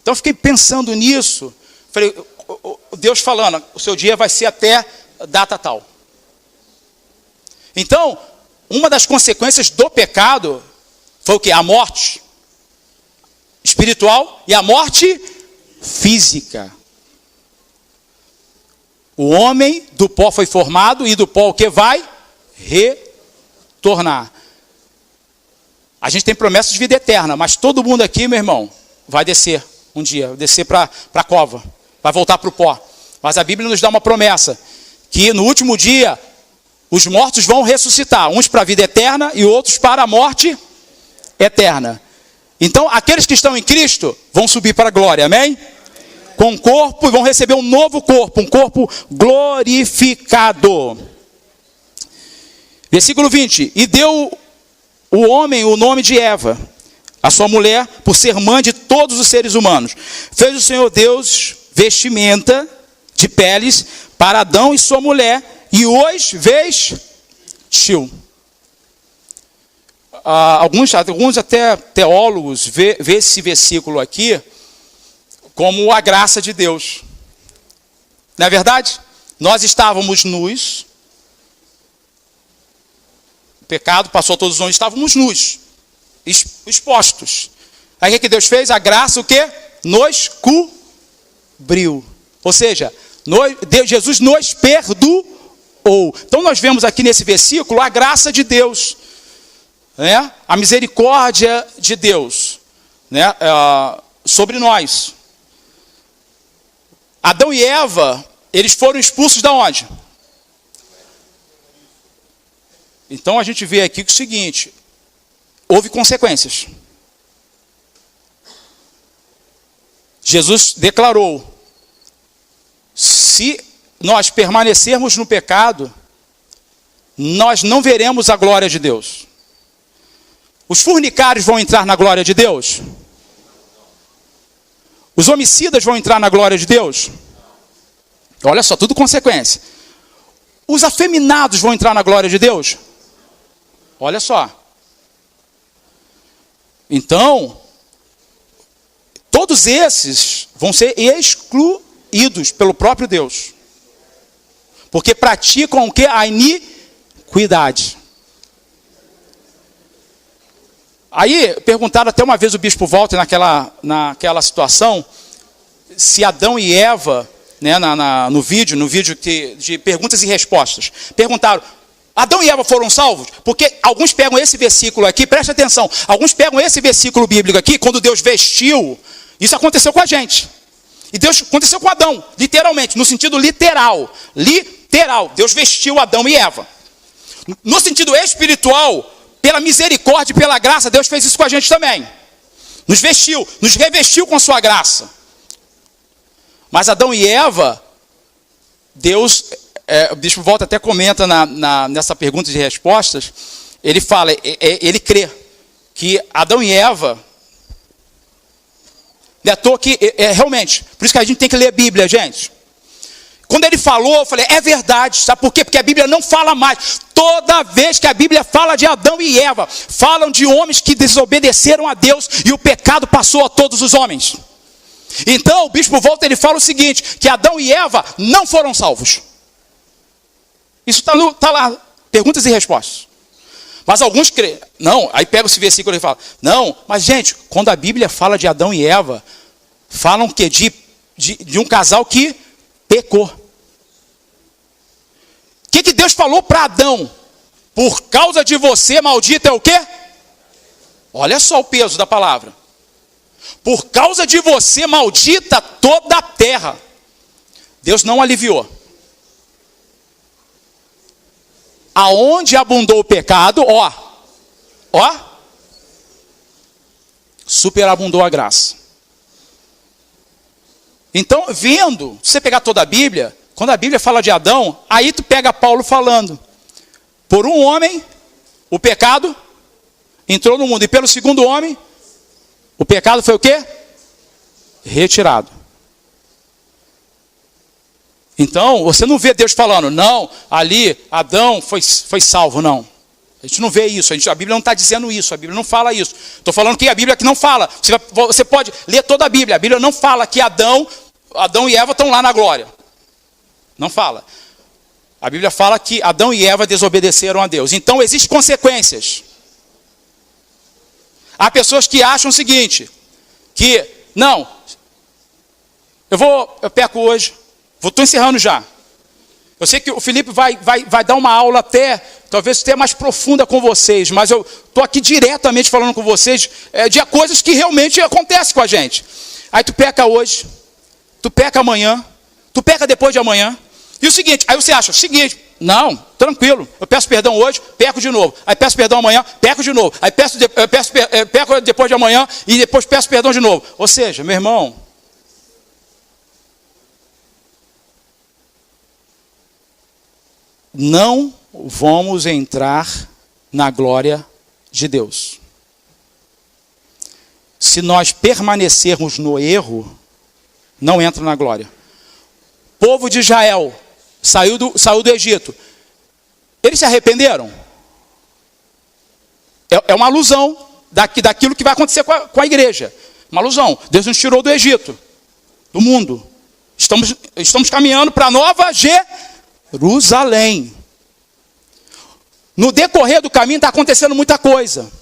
Então eu fiquei pensando nisso. Falei, Deus falando, o seu dia vai ser até data tal. Então, uma das consequências do pecado foi o quê? A morte espiritual e a morte física. O homem do pó foi formado e do pó o que vai? Retornar. A gente tem promessa de vida eterna, mas todo mundo aqui, meu irmão, vai descer um dia, vai descer para a cova, vai voltar para o pó. Mas a Bíblia nos dá uma promessa, que no último dia, os mortos vão ressuscitar, uns para a vida eterna e outros para a morte eterna. Então, aqueles que estão em Cristo vão subir para a glória, amém? Com corpo, e vão receber um novo corpo, um corpo glorificado. Versículo 20, e deu o homem o nome de Eva, a sua mulher, por ser mãe de todos os seres humanos. Fez o Senhor Deus vestimenta de peles para Adão e sua mulher, e os vestiu. Alguns até teólogos vê esse versículo aqui como a graça de Deus. Não é verdade? Nós estávamos nus, o pecado passou a todos nós, estávamos nus, expostos. Aí o que Deus fez? A graça o quê? Nos cobriu. Ou seja, Jesus nos perdoou. Então nós vemos aqui nesse versículo a graça de Deus, né? A misericórdia de Deus, né? Sobre nós. Adão e Eva, eles foram expulsos de onde? Então a gente vê aqui que é o seguinte, houve consequências. Jesus declarou, se nós permanecermos no pecado, nós não veremos a glória de Deus. Os fornicários vão entrar na glória de Deus? Os homicidas vão entrar na glória de Deus? Olha só, tudo consequência. Os afeminados vão entrar na glória de Deus? Olha só. Então, todos esses vão ser excluídos pelo próprio Deus. Porque praticam o que? A iniquidade. Aí, perguntaram até uma vez o bispo Walter naquela situação, se Adão e Eva, né, no vídeo de perguntas e respostas, perguntaram, Adão e Eva foram salvos? Porque alguns pegam esse versículo aqui, presta atenção, alguns pegam esse versículo bíblico aqui, quando Deus vestiu, isso aconteceu com a gente. E Deus aconteceu com Adão, literalmente, no sentido literal. Deus vestiu Adão e Eva. No sentido espiritual, pela misericórdia e pela graça, Deus fez isso com a gente também. Nos vestiu, nos revestiu com a sua graça. Mas Adão e Eva, Deus, o bispo Volta até comenta nessa pergunta de respostas, ele fala, ele crê que Adão e Eva, de à toa que, realmente, por isso que a gente tem que ler a Bíblia, gente. Quando ele falou, eu falei, é verdade, sabe por quê? Porque a Bíblia não fala mais. Toda vez que a Bíblia fala de Adão e Eva, falam de homens que desobedeceram a Deus e o pecado passou a todos os homens. Então, o bispo Volta, ele fala o seguinte, que Adão e Eva não foram salvos. Isso está lá, perguntas e respostas. Mas alguns creem, não, aí pega esse versículo e fala, não, mas gente, quando a Bíblia fala de Adão e Eva, falam que de um casal que pecou. O que Deus falou para Adão? Por causa de você, maldito é o quê? Olha só o peso da palavra. Por causa de você, maldita toda a terra. Deus não aliviou. Aonde abundou o pecado, superabundou a graça. Então, vendo, se você pegar toda a Bíblia, quando a Bíblia fala de Adão, aí tu pega Paulo falando, por um homem, o pecado entrou no mundo, e pelo segundo homem, o pecado foi o quê? Retirado. Então, você não vê Deus falando, não, ali Adão foi salvo, não. A gente não vê isso, a Bíblia não está dizendo isso, a Bíblia não fala isso. Estou falando que a Bíblia que não fala. Você pode ler toda a Bíblia não fala que Adão e Eva estão lá na glória. Não fala. A Bíblia fala que Adão e Eva desobedeceram a Deus. Então, existem consequências. Há pessoas que acham o seguinte, que, não, eu peco hoje, estou encerrando já. Eu sei que o Felipe vai dar uma aula talvez até mais profunda com vocês, mas eu estou aqui diretamente falando com vocês de coisas que realmente acontecem com a gente. Aí tu peca hoje, tu peca amanhã, tu peca depois de amanhã. E o seguinte, aí você acha, não, tranquilo, eu peço perdão hoje, peco de novo. Aí peço perdão amanhã, peco de novo. Aí peco depois de amanhã e depois peço perdão de novo. Ou seja, meu irmão, não vamos entrar na glória de Deus. Se nós permanecermos no erro, não entra na glória. O povo de Israel saiu do Egito. Eles se arrependeram? É uma alusão daquilo que vai acontecer com a igreja. Uma alusão. Deus nos tirou do Egito, do mundo. Estamos caminhando para a nova Jerusalém. No decorrer do caminho está acontecendo muita coisa.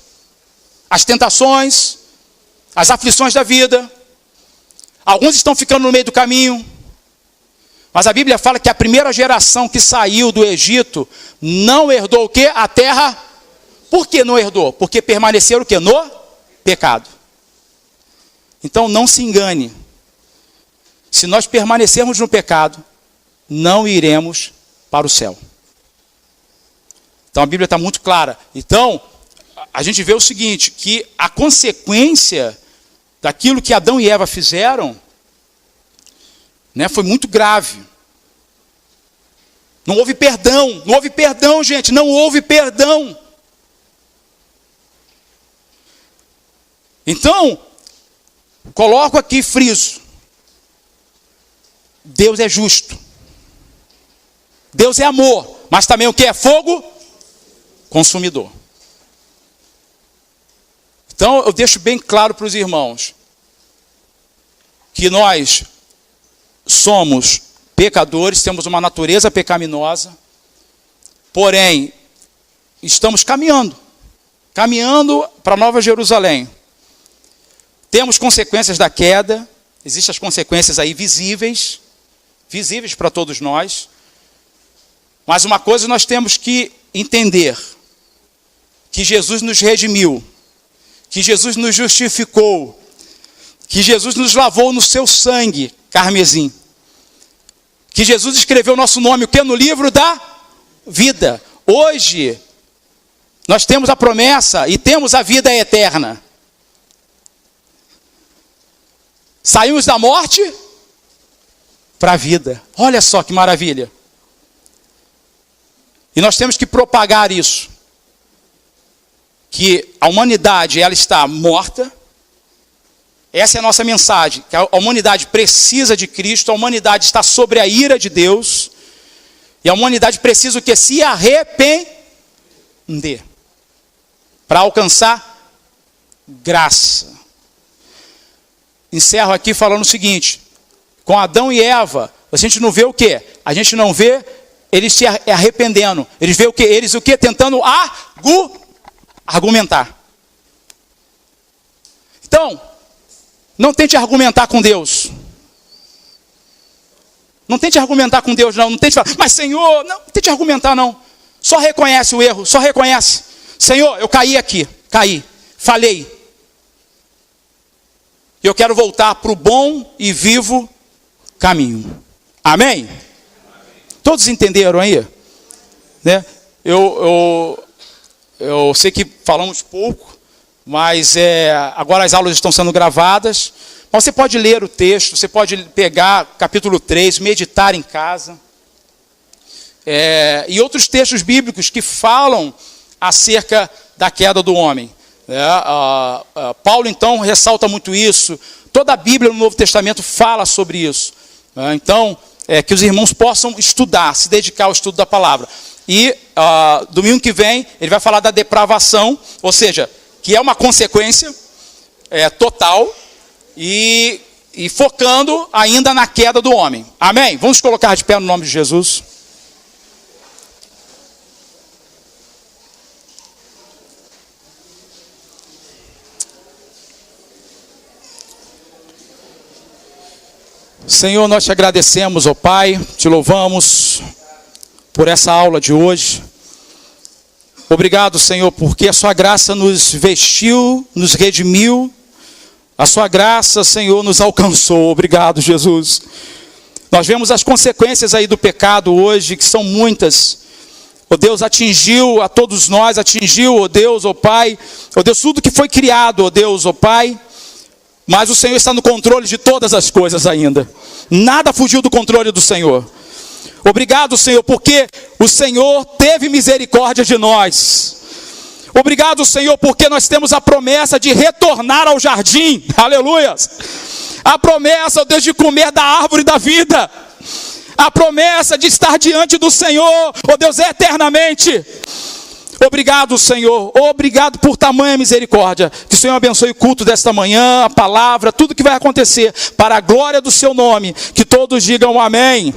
As tentações, as aflições da vida. Alguns estão ficando no meio do caminho. Mas a Bíblia fala que a primeira geração que saiu do Egito não herdou o quê? A terra. Por que não herdou? Porque permaneceram o quê? No pecado. Então não se engane. Se nós permanecermos no pecado, não iremos para o céu. Então a Bíblia está muito clara. Então, a gente vê o seguinte, que a consequência daquilo que Adão e Eva fizeram, né, foi muito grave. Não houve perdão, gente, não houve perdão. Então, coloco aqui, friso. Deus é justo. Deus é amor, mas também o que é fogo? Consumidor. Então, eu deixo bem claro para os irmãos que nós somos pecadores, temos uma natureza pecaminosa, porém, estamos caminhando para a Nova Jerusalém. Temos consequências da queda, existem as consequências aí visíveis para todos nós, mas uma coisa nós temos que entender, que Jesus nos redimiu, que Jesus nos justificou, que Jesus nos lavou no seu sangue carmesim, que Jesus escreveu o nosso nome, o que? No livro da vida. Hoje, nós temos a promessa e temos a vida eterna. Saímos da morte para a vida. Olha só que maravilha. E nós temos que propagar isso. Que a humanidade, ela está morta. Essa é a nossa mensagem, que a humanidade precisa de Cristo, a humanidade está sobre a ira de Deus, e a humanidade precisa o quê? Se arrepender, para alcançar graça. Encerro aqui falando o seguinte, com Adão e Eva, a gente não vê o quê? A gente não vê eles se arrependendo, eles vê o quê? Eles o quê? Tentando argumentar. Então, não tente argumentar com Deus. Não tente argumentar com Deus, não. Não tente falar, mas Senhor, não tente argumentar, não. Só reconhece o erro, só reconhece. Senhor, eu caí aqui, falhei. E eu quero voltar para o bom e vivo caminho. Amém? Todos entenderam aí? Né? Eu sei que falamos pouco, mas agora as aulas estão sendo gravadas. Mas você pode ler o texto, você pode pegar capítulo 3, meditar em casa. E outros textos bíblicos que falam acerca da queda do homem. Paulo, então, ressalta muito isso. Toda a Bíblia no Novo Testamento fala sobre isso. Então, que os irmãos possam estudar, se dedicar ao estudo da palavra. E domingo que vem, ele vai falar da depravação, ou seja, que é uma consequência total, e focando ainda na queda do homem. Amém? Vamos colocar de pé no nome de Jesus. Senhor, nós te agradecemos, ó Pai, te louvamos, por essa aula de hoje. Obrigado, Senhor, porque a sua graça nos vestiu, nos redimiu. A sua graça, Senhor, nos alcançou. Obrigado, Jesus. Nós vemos as consequências aí do pecado hoje, que são muitas. Ó Deus, atingiu a todos nós, atingiu, ó Deus, ó Pai, ó Deus, tudo que foi criado, ó Deus, ó Pai. Mas o Senhor está no controle de todas as coisas ainda. Nada fugiu do controle do Senhor. Obrigado, Senhor, porque o Senhor teve misericórdia de nós. Obrigado, Senhor, porque nós temos a promessa de retornar ao jardim. Aleluia. A promessa, ó Deus, de comer da árvore da vida. A promessa de estar diante do Senhor, ó Deus, eternamente. Obrigado, Senhor. Obrigado por tamanha misericórdia. Que o Senhor abençoe o culto desta manhã, a palavra, tudo que vai acontecer, para a glória do seu nome. Que todos digam amém.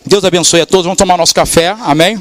Deus abençoe a todos. Vamos tomar nosso café. Amém.